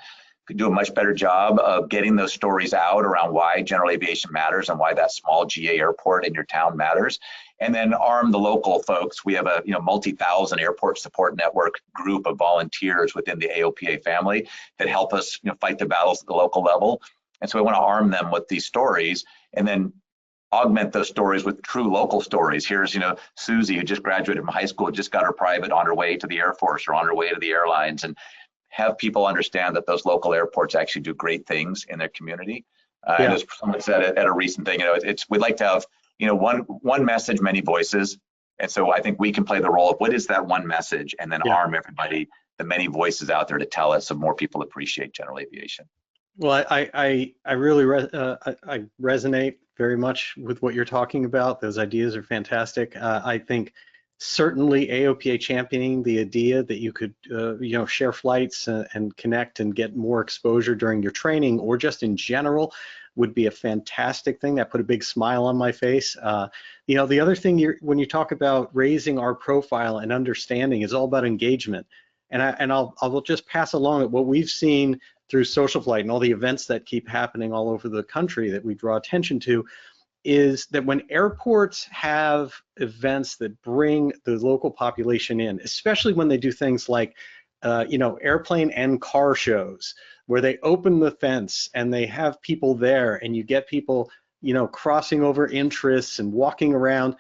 do a much better job of getting those stories out around why general aviation matters and why that small GA airport in your town matters. And then arm the local folks. We have a multi-thousand airport support network group of volunteers within the AOPA family that help us fight the battles at the local level. And so we want to arm them with these stories and then augment those stories with true local stories. Here's, Susie, who just graduated from high school, just got her private on her way to the Air Force or on her way to the airlines, and have people understand that those local airports actually do great things in their community. And as someone said at a recent thing, we'd like to have, one message, many voices. And so I think we can play the role of what is that one message, and then arm everybody, the many voices out there to tell it, so more people appreciate general aviation. Well, I really I resonate very much with what you're talking about. Those ideas are fantastic. I think certainly AOPA championing the idea that you could share flights and connect and get more exposure during your training or just in general would be a fantastic thing. That put a big smile on my face. The other thing when you talk about raising our profile and understanding is all about engagement. And I'll just pass along what we've seen through SocialFlight and all the events that keep happening all over the country that we draw attention to, is that when airports have events that bring the local population in, especially when they do things like airplane and car shows, where they open the fence and they have people there and you get people crossing over interests and walking around,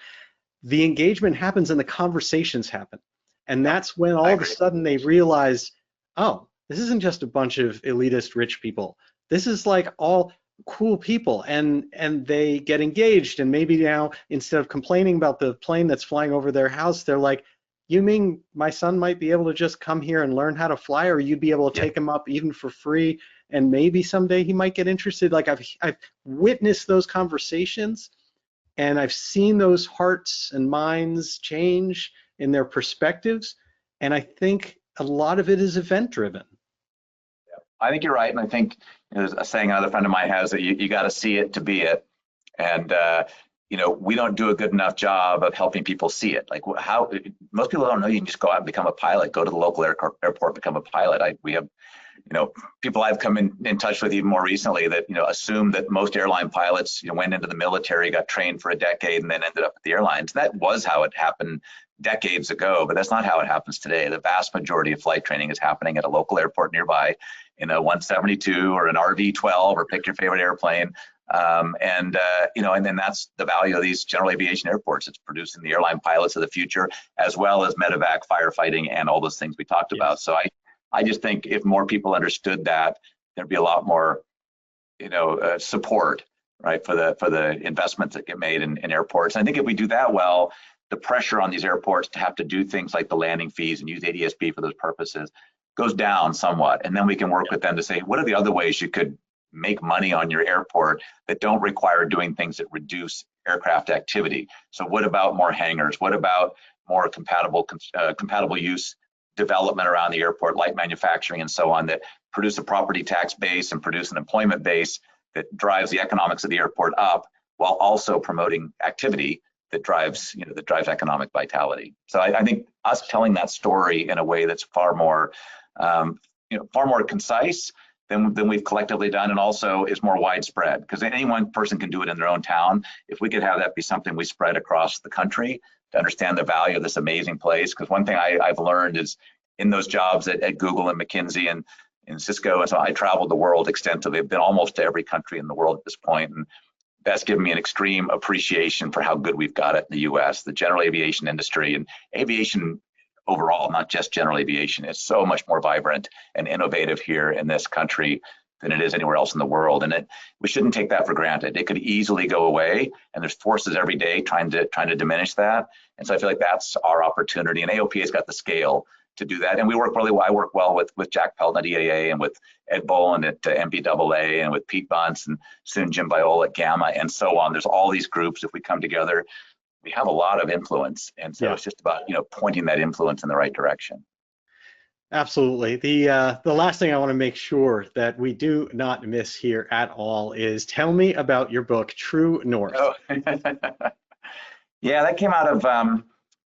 the engagement happens and the conversations happen. And that's when all of a sudden they realize, oh, this isn't just a bunch of elitist rich people. This is like all cool people, and they get engaged. And maybe now, instead of complaining about the plane that's flying over their house, they're like, you mean my son might be able to just come here and learn how to fly, or you'd be able to take him up even for free, and maybe someday he might get interested. Like I've witnessed those conversations, and I've seen those hearts and minds change in their perspectives, and I think a lot of it is event driven. I think you're right, and I think there's a saying another friend of mine has that you got to see it to be it, and we don't do a good enough job of helping people see it. Like how most people don't know you can just go out and become a pilot, go to the local airport, become a pilot. We have people I've come in touch with even more recently that assume that most airline pilots went into the military, got trained for a decade, and then ended up at the airlines. That was how it happened decades ago, but that's not how it happens today. The vast majority of flight training is happening at a local airport nearby in a 172 or an RV-12 or pick your favorite airplane. And then that's the value of these general aviation airports. It's producing the airline pilots of the future, as well as medevac, firefighting, and all those things we talked about. So I just think if more people understood that, there'd be a lot more, support, right, for the investments that get made in airports. And I think if we do that well, the pressure on these airports to have to do things like the landing fees and use ADSB for those purposes goes down somewhat. And then we can work with them to say, what are the other ways you could make money on your airport that don't require doing things that reduce aircraft activity? So what about more hangars? What about more compatible use development around the airport, light manufacturing and so on, that produce a property tax base and produce an employment base that drives the economics of the airport up, while also promoting activity drives, that drives economic vitality. So I think us telling that story in a way that's far more, far more concise than we've collectively done, and also is more widespread, because any one person can do it in their own town. If we could have that be something we spread across the country to understand the value of this amazing place, because one thing I've learned is in those jobs at Google and McKinsey and Cisco, and so I traveled the world extensively. I've been almost to every country in the world at this point, and that's given me an extreme appreciation for how good we've got it in the US. The general aviation industry and aviation overall, not just general aviation, is so much more vibrant and innovative here in this country than it is anywhere else in the world. And we shouldn't take that for granted. It could easily go away, and there's forces every day trying to diminish that. And so I feel like that's our opportunity, and AOPA's got the scale to do that. And we work really well. I work well with Jack Pelton at EAA, and with Ed Boland at MPAA, and with Pete Bunce, and soon Jim Viola at Gamma, and so on. There's all these groups. If we come together, we have a lot of influence. And so it's just about, pointing that influence in the right direction. Absolutely. The last thing I want to make sure that we do not miss here at all is tell me about your book, True North. Oh. Yeah, that came out of,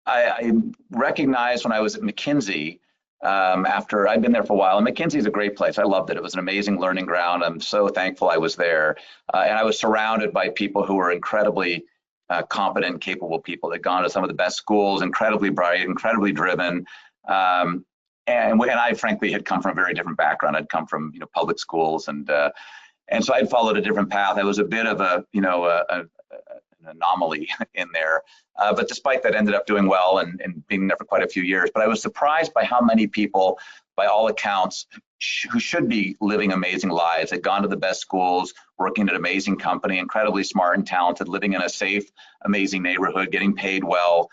I recognized when I was at McKinsey, after I'd been there for a while, and McKinsey is a great place. I loved it. It was an amazing learning ground. I'm so thankful I was there. And I was surrounded by people who were incredibly competent, capable people that had gone to some of the best schools, incredibly bright, incredibly driven. And I frankly had come from a very different background. I'd come from public schools, and so I'd followed a different path. I was a bit of an anomaly in there, but despite that, ended up doing well and being there for quite a few years. But I was surprised by how many people, by all accounts, who should be living amazing lives, had gone to the best schools, working at an amazing company, incredibly smart and talented, living in a safe, amazing neighborhood, getting paid well,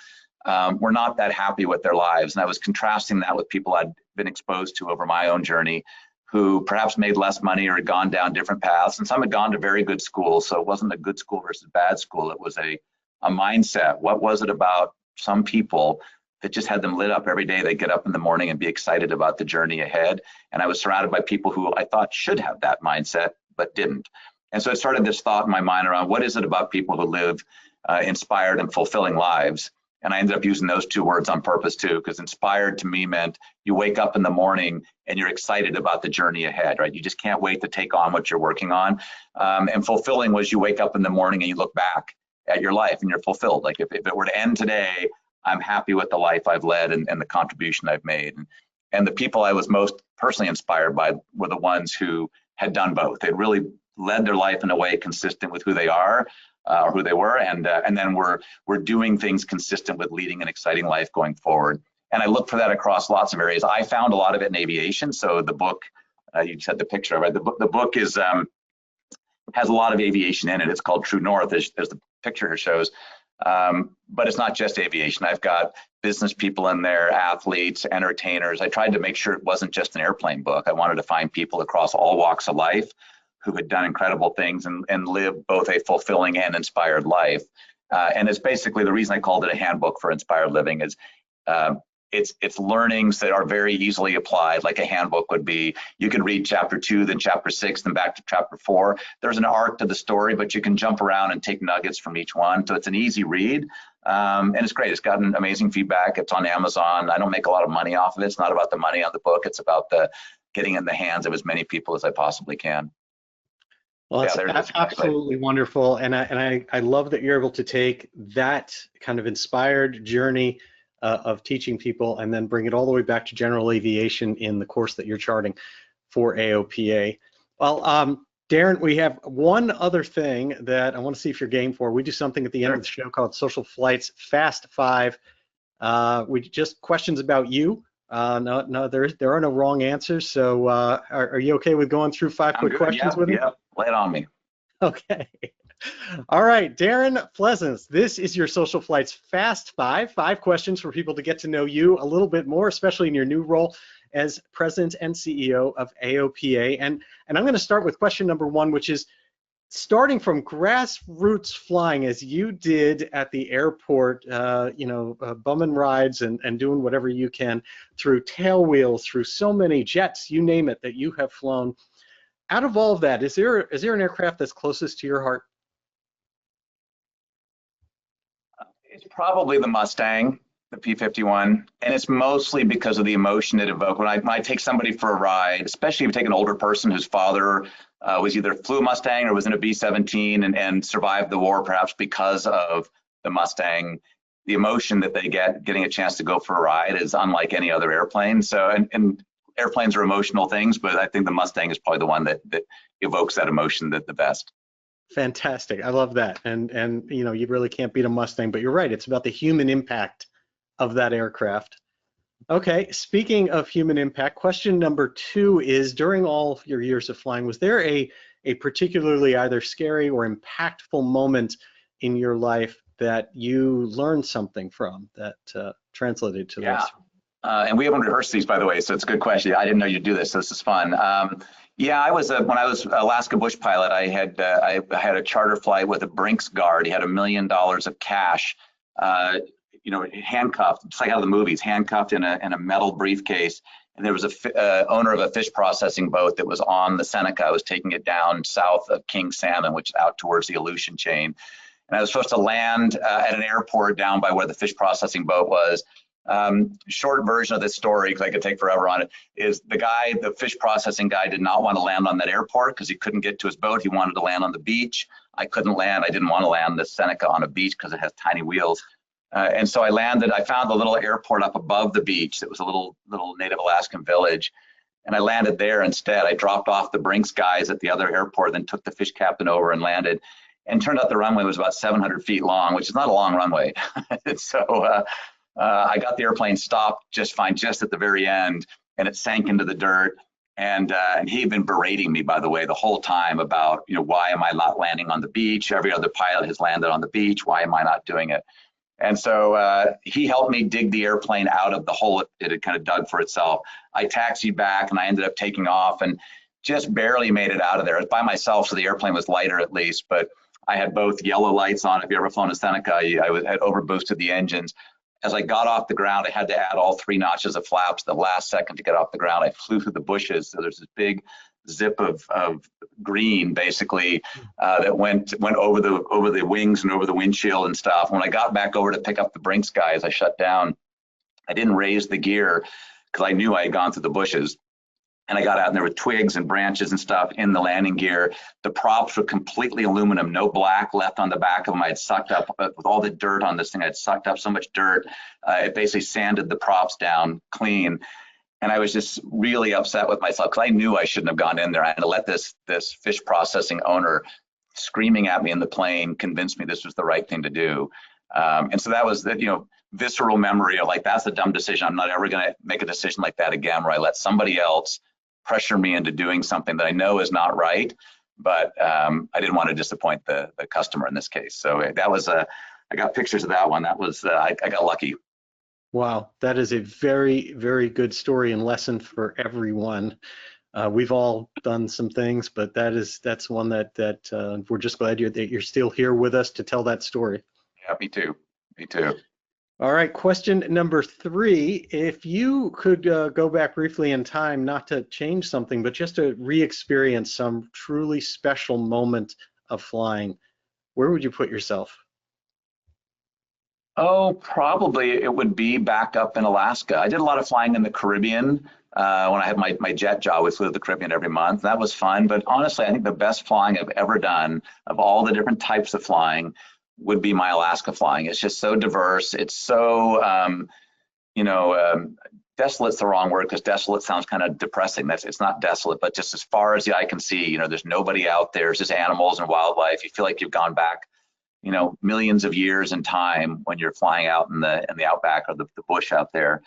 were not that happy with their lives. And I was contrasting that with people I'd been exposed to over my own journey, who perhaps made less money or had gone down different paths. And some had gone to very good schools. So it wasn't a good school versus bad school. It was a mindset. What was it about some people that just had them lit up every day? They get up in the morning and be excited about the journey ahead. And I was surrounded by people who I thought should have that mindset, but didn't. And so it started this thought in my mind around, what is it about people who live inspired and fulfilling lives? And I ended up using those two words on purpose too, because inspired to me meant you wake up in the morning and you're excited about the journey ahead, right? You just can't wait to take on what you're working on. And fulfilling was you wake up in the morning and you look back at your life and you're fulfilled. Like if it were to end today, I'm happy with the life I've led and the contribution I've made. And the people I was most personally inspired by were the ones who had done both. They'd really led their life in a way consistent with who they are, or who they were, and then we're doing things consistent with leading an exciting life going forward. And I look for that across lots of areas. I found a lot of it in aviation. So the book, you just had the picture of it. The book is has a lot of aviation in it. It's called True North, as the picture here shows. But it's not just aviation. I've got business people in there, athletes, entertainers. I tried to make sure it wasn't just an airplane book. I wanted to find people across all walks of life who had done incredible things and lived both a fulfilling and inspired life. And it's basically the reason I called it a handbook for inspired living is it's learnings that are very easily applied, like a handbook would be. You can read chapter 2, then chapter 6, then back to chapter 4. There's an arc to the story, but you can jump around and take nuggets from each one. So it's an easy read, and it's great. It's gotten amazing feedback. It's on Amazon. I don't make a lot of money off of it. It's not about the money on the book. It's about the getting in the hands of as many people as I possibly can. Well, that's absolutely wonderful, and I love that you're able to take that kind of inspired journey of teaching people and then bring it all the way back to general aviation in the course that you're charting for AOPA. Well, Darren, we have one other thing that I want to see if you're game for. We do something at the end of the show called SocialFlight's Fast Five. We just questions about you. No, there are no wrong answers. So are you okay with going through 5 quick questions with me? Yeah, lay it on me. Okay. All right, Darren Pleasance, this is your SocialFlight's Fast Five. 5 questions for people to get to know you a little bit more, especially in your new role as President and CEO of AOPA. And I'm going to start with question number 1, which is starting from grassroots flying as you did at the airport, bumming rides and doing whatever you can through tailwheels, through so many jets, you name it, that you have flown. Out of all of that, is there an aircraft that's closest to your heart? It's probably the Mustang, the P-51, and it's mostly because of the emotion it evokes. When I take somebody for a ride, especially if you take an older person whose father was either flew a Mustang or was in a B-17 and survived the war, perhaps because of the Mustang, the emotion that they get getting a chance to go for a ride is unlike any other airplane. So, and airplanes are emotional things, but I think the Mustang is probably the one that evokes that emotion the best. Fantastic. I love that. And you know, you really can't beat a Mustang, but you're right. It's about the human impact of that aircraft. Okay, speaking of human impact, question number 2 is, during all of your years of flying, was there a particularly either scary or impactful moment in your life that you learned something from that translated to the rest? And we haven't rehearsed these, by the way, so it's a good question. I didn't know you'd do this, so this is fun. Yeah, I was when I was Alaska bush pilot. I had a charter flight with a Brinks guard. He had $1 million of cash, you know, handcuffed, just like out of the movies, handcuffed in a metal briefcase. And there was a owner of a fish processing boat that was on the Seneca. I was taking it down south of King Salmon, which is out towards the Aleutian chain. And I was supposed to land at an airport down by where the fish processing boat was. Short version of this story, because I could take forever on it, is the fish processing guy did not want to land on that airport because he couldn't get to his boat. He wanted to land on the beach. I couldn't land. I didn't want to land the Seneca on a beach because it has tiny wheels. And so I landed. I found a little airport up above the beach. It was a little Native Alaskan village. And I landed there instead. I dropped off the Brinks guys at the other airport, then took the fish captain over and landed. And turned out the runway was about 700 feet long, which is not a long runway. So I got the airplane stopped just fine, just at the very end, and it sank into the dirt. And he had been berating me, by the way, the whole time about, you know, why am I not landing on the beach? Every other pilot has landed on the beach. Why am I not doing it? And so he helped me dig the airplane out of the hole it had kind of dug for itself. I taxied back and I ended up taking off and just barely made it out of there. I was by myself, so the airplane was lighter at least, but I had both yellow lights on. If you ever flown a Seneca, I had overboosted the engines. As I got off the ground, I had to add all 3 notches of flaps the last second to get off the ground. I flew through the bushes, so there's this big zip of green basically that went over the wings and over the windshield and stuff. When I got back over to pick up the Brinks guys, I shut down. I didn't raise the gear because I knew I had gone through the bushes. And I got out and there were twigs and branches and stuff in the landing gear. The props were completely aluminum, no black left on the back of them. I had sucked up with all the dirt on this thing. I had sucked up so much dirt. It basically sanded the props down clean. And I was just really upset with myself because I knew I shouldn't have gone in there. I had to let this fish processing owner screaming at me in the plane convince me this was the right thing to do. And so that was the, you know, visceral memory of like, that's a dumb decision. I'm not ever going to make a decision like that again, where I let somebody else pressure me into doing something that I know is not right, but I didn't want to disappoint the customer in this case. So that was I got pictures of that one. That was I got lucky. Wow, that is a very, very good story and lesson for everyone. We've all done some things, but that's one that we're just glad you're still here with us to tell that story. Yeah, me too. Me too. All right, question number 3. If you could go back briefly in time, not to change something, but just to re-experience some truly special moment of flying, where would you put yourself? Oh, probably it would be back up in Alaska. I did a lot of flying in the Caribbean when I had my jet job. We flew to the Caribbean every month. That was fun. But honestly, I think the best flying I've ever done of all the different types of flying would be my Alaska flying. It's just so diverse. It's so, you know, desolate's the wrong word because desolate sounds kind of depressing. It's not desolate, but just as far as the eye can see, you know, there's nobody out there. It's just animals and wildlife. You feel like you've gone back, you know, millions of years in time when you're flying out in the outback or the bush out there.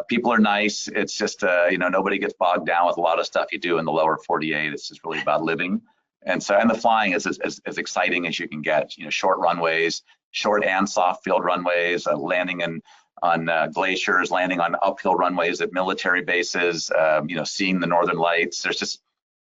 People are nice. It's just, you know, nobody gets bogged down with a lot of stuff you do in the lower 48. It's just really about living. And so, and the flying is as exciting as you can get, you know, short runways, short and soft field runways, landing on glaciers, landing on uphill runways at military bases, you know, seeing the northern lights. There's just,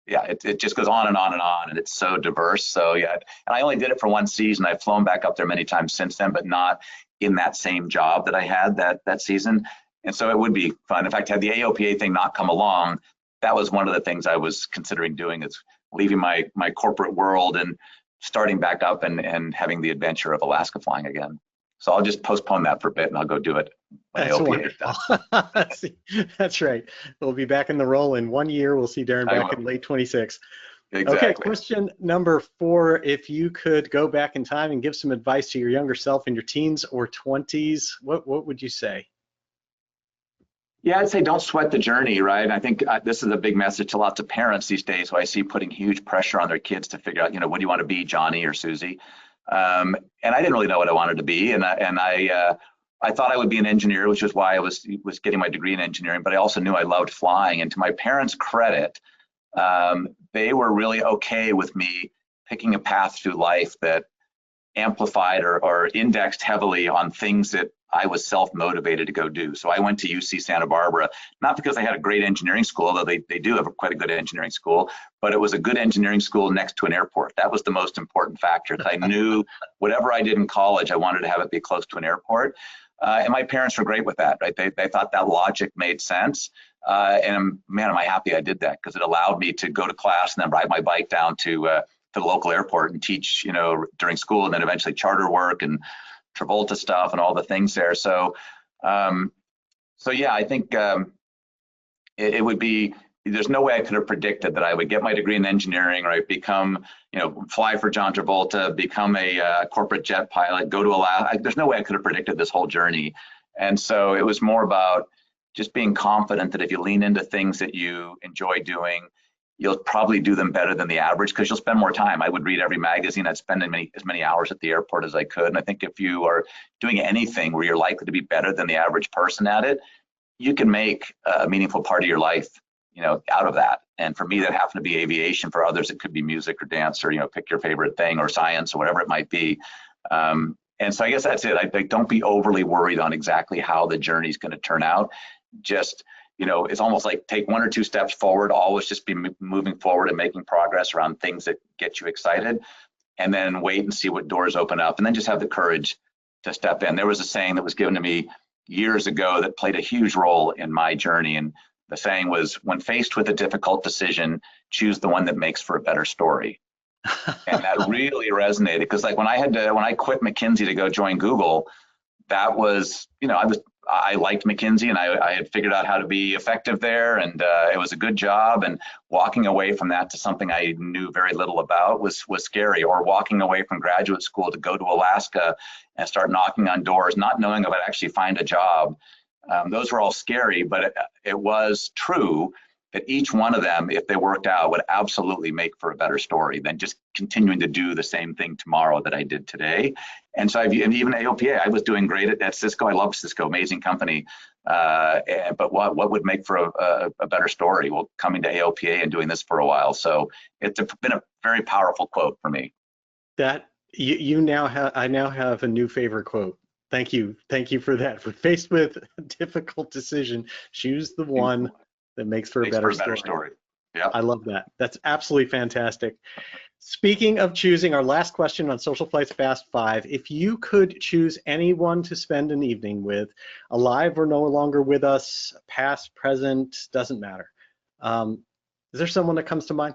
yeah, it just goes on and on and on, and it's so diverse. So yeah, and I only did it for one season. I've flown back up there many times since then, but not in that same job that I had that season. And so it would be fun. In fact, had the AOPA thing not come along, that was one of the things I was considering doing, is leaving my corporate world and starting back up and having the adventure of Alaska flying again. So I'll just postpone that for a bit and I'll go do it when That's AOPA is wonderful. done. That's right. We'll be back in the role in 1 year. We'll see Darren I back will. in late 26. Okay, Exactly. question number 4. If you could go back in time and give some advice to your younger self in your teens or 20s, what would you say? Yeah, I'd say don't sweat the journey, right? I think this is a big message to lots of parents these days who I see putting huge pressure on their kids to figure out, what do you want to be, Johnny or Susie? And I didn't really know what I wanted to be, and I thought I would be an engineer, which is why I was getting my degree in engineering. But I also knew I loved flying. And to my parents' credit, they were really okay with me picking a path through life that amplified or indexed heavily on things that I was self-motivated to go do. So I went to UC Santa Barbara, not because I had a great engineering school, although they do have quite a good engineering school, but it was a good engineering school next to an airport. That was the most important factor. I knew whatever I did in college, I wanted to have it be close to an airport. And my parents were great with that, right? They thought that logic made sense. And man, am I happy I did that, because it allowed me to go to class and then ride my bike down to the local airport and teach, during school, and then eventually charter work and Travolta stuff and all the things there. So yeah, I think it would be, there's no way I could have predicted that I would get my degree in engineering, right? Become, fly for John Travolta, become a corporate jet pilot, go to Alaska. There's no way I could have predicted this whole journey. And so it was more about just being confident that if you lean into things that you enjoy doing, you'll probably do them better than the average, because you'll spend more time. I would read every magazine. I'd spend as many hours at the airport as I could. And I think if you are doing anything where you're likely to be better than the average person at it, you can make a meaningful part of your life, out of that. And for me, that happened to be aviation. For others, it could be music or dance, or, pick your favorite thing, or science, or whatever it might be. And so I guess that's it. I don't be overly worried on exactly how the journey is going to turn out. Just, it's almost like take 1 or 2 steps forward, always just be moving forward and making progress around things that get you excited, and then wait and see what doors open up, and then just have the courage to step in. There was a saying that was given to me years ago that played a huge role in my journey. And the saying was, when faced with a difficult decision, choose the one that makes for a better story. And that really resonated, because like when I quit McKinsey to go join Google, that was, I liked McKinsey, and I had figured out how to be effective there, and it was a good job. And walking away from that to something I knew very little about was scary. Or walking away from graduate school to go to Alaska and start knocking on doors, not knowing if I'd actually find a job. Those were all scary, but it was true that each one of them, if they worked out, would absolutely make for a better story than just continuing to do the same thing tomorrow that I did today. And so and even AOPA, I was doing great at Cisco. I love Cisco, amazing company. But what would make for a better story? Well, coming to AOPA and doing this for a while. So it's been a very powerful quote for me. That I now have a new favorite quote. Thank you for that. When faced with a difficult decision, choose the one that makes for a better story. Yeah, I love that. That's absolutely fantastic. Speaking of choosing, our last question on SocialFlight's Fast 5, if you could choose anyone to spend an evening with, alive or no longer with us, past, present, doesn't matter. Is there someone that comes to mind?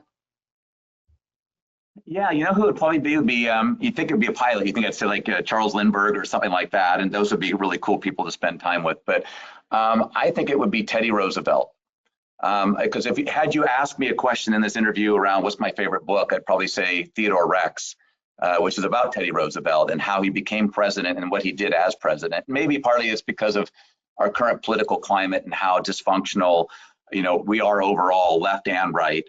Yeah, who it would probably be? Would be you'd think it would be a pilot. You think I'd say like Charles Lindbergh or something like that, and those would be really cool people to spend time with. But I think it would be Teddy Roosevelt. Because had you asked me a question in this interview around what's my favorite book, I'd probably say Theodore Rex, which is about Teddy Roosevelt and how he became president and what he did as president. Maybe partly it's because of our current political climate and how dysfunctional, we are overall, left and right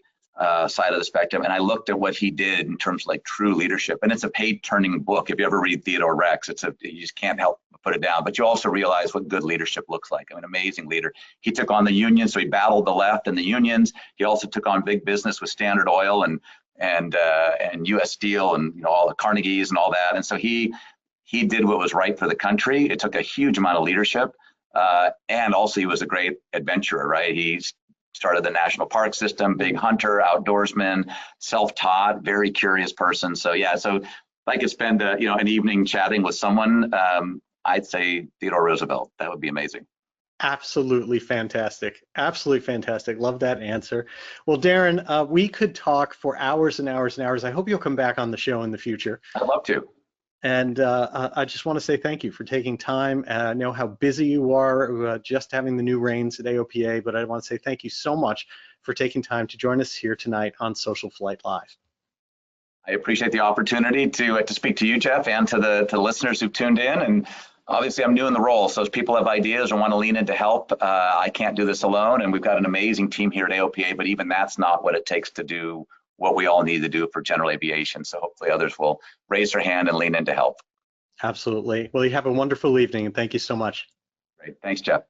side of the spectrum. And I looked at what he did in terms of like true leadership. And it's a page-turning book. If you ever read Theodore Rex, you just can't help but put it down. But you also realize what good leadership looks like. I mean, amazing leader. He took on the unions, so he battled the left and the unions. He also took on big business with Standard Oil and U.S. Steel and all the Carnegies and all that. And so he did what was right for the country. It took a huge amount of leadership, and also he was a great adventurer, right? He started the national park system, big hunter, outdoorsman, self-taught, very curious person. So yeah, so if I could spend an evening chatting with someone, I'd say Theodore Roosevelt. That would be amazing. Absolutely fantastic. Absolutely fantastic. Love that answer. Well, Darren, we could talk for hours and hours and hours. I hope you'll come back on the show in the future. I'd love to. And I just want to say thank you for taking time. I know how busy you are just having the new reins at AOPA, but I want to say thank you so much for taking time to join us here tonight on Social Flight Live. I appreciate the opportunity to speak to you, Jeff, and to the listeners who've tuned in. And obviously, I'm new in the role, so if people have ideas or want to lean in to help, I can't do this alone. And we've got an amazing team here at AOPA, but even that's not what it takes to do what we all need to do for general aviation. So hopefully others will raise their hand and lean in to help. Absolutely. Well, you have a wonderful evening, and thank you so much. Great. Thanks, Jeff.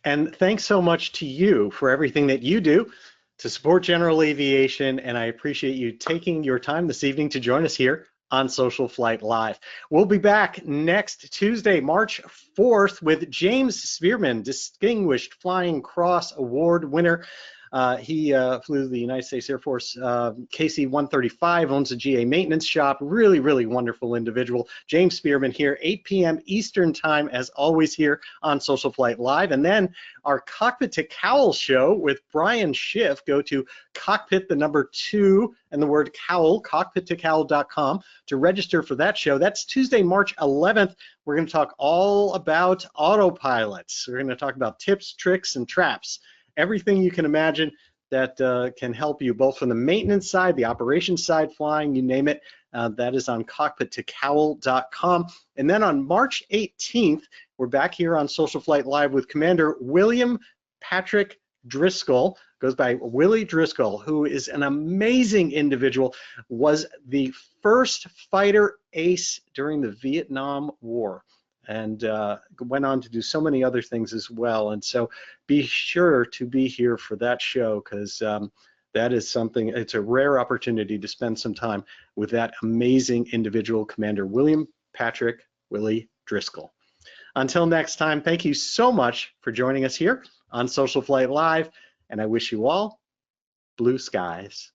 And thanks so much to you for everything that you do to support general aviation, and I appreciate you taking your time this evening to join us here on Social Flight Live. We'll be back next Tuesday, March 4th, with James Spearman, Distinguished Flying Cross Award winner. He flew the United States Air Force KC-135, owns a GA maintenance shop, really wonderful individual. James Spearman here, 8 p.m. Eastern time, as always here on Social Flight Live. And then our Cockpit to Cowl show with Brian Schiff. Go to cockpit, the number 2, and the word cowl, cockpittocowl.com to register for that show. That's Tuesday, March 11th. We're going to talk all about autopilots. We're going to talk about tips, tricks, and traps. Everything you can imagine that can help you both from the maintenance side, the operations side, flying, you name it. That is on cockpittocowl.com. And then on March 18th, we're back here on Social Flight Live with Commander William Patrick Driscoll, goes by Willie Driscoll, who is an amazing individual, was the first fighter ace during the Vietnam War, and went on to do so many other things as well. And so be sure to be here for that show, because that is something, it's a rare opportunity to spend some time with that amazing individual, Commander William Patrick Willie Driscoll. Until next time, thank you so much for joining us here on Social Flight Live, and I wish you all blue skies.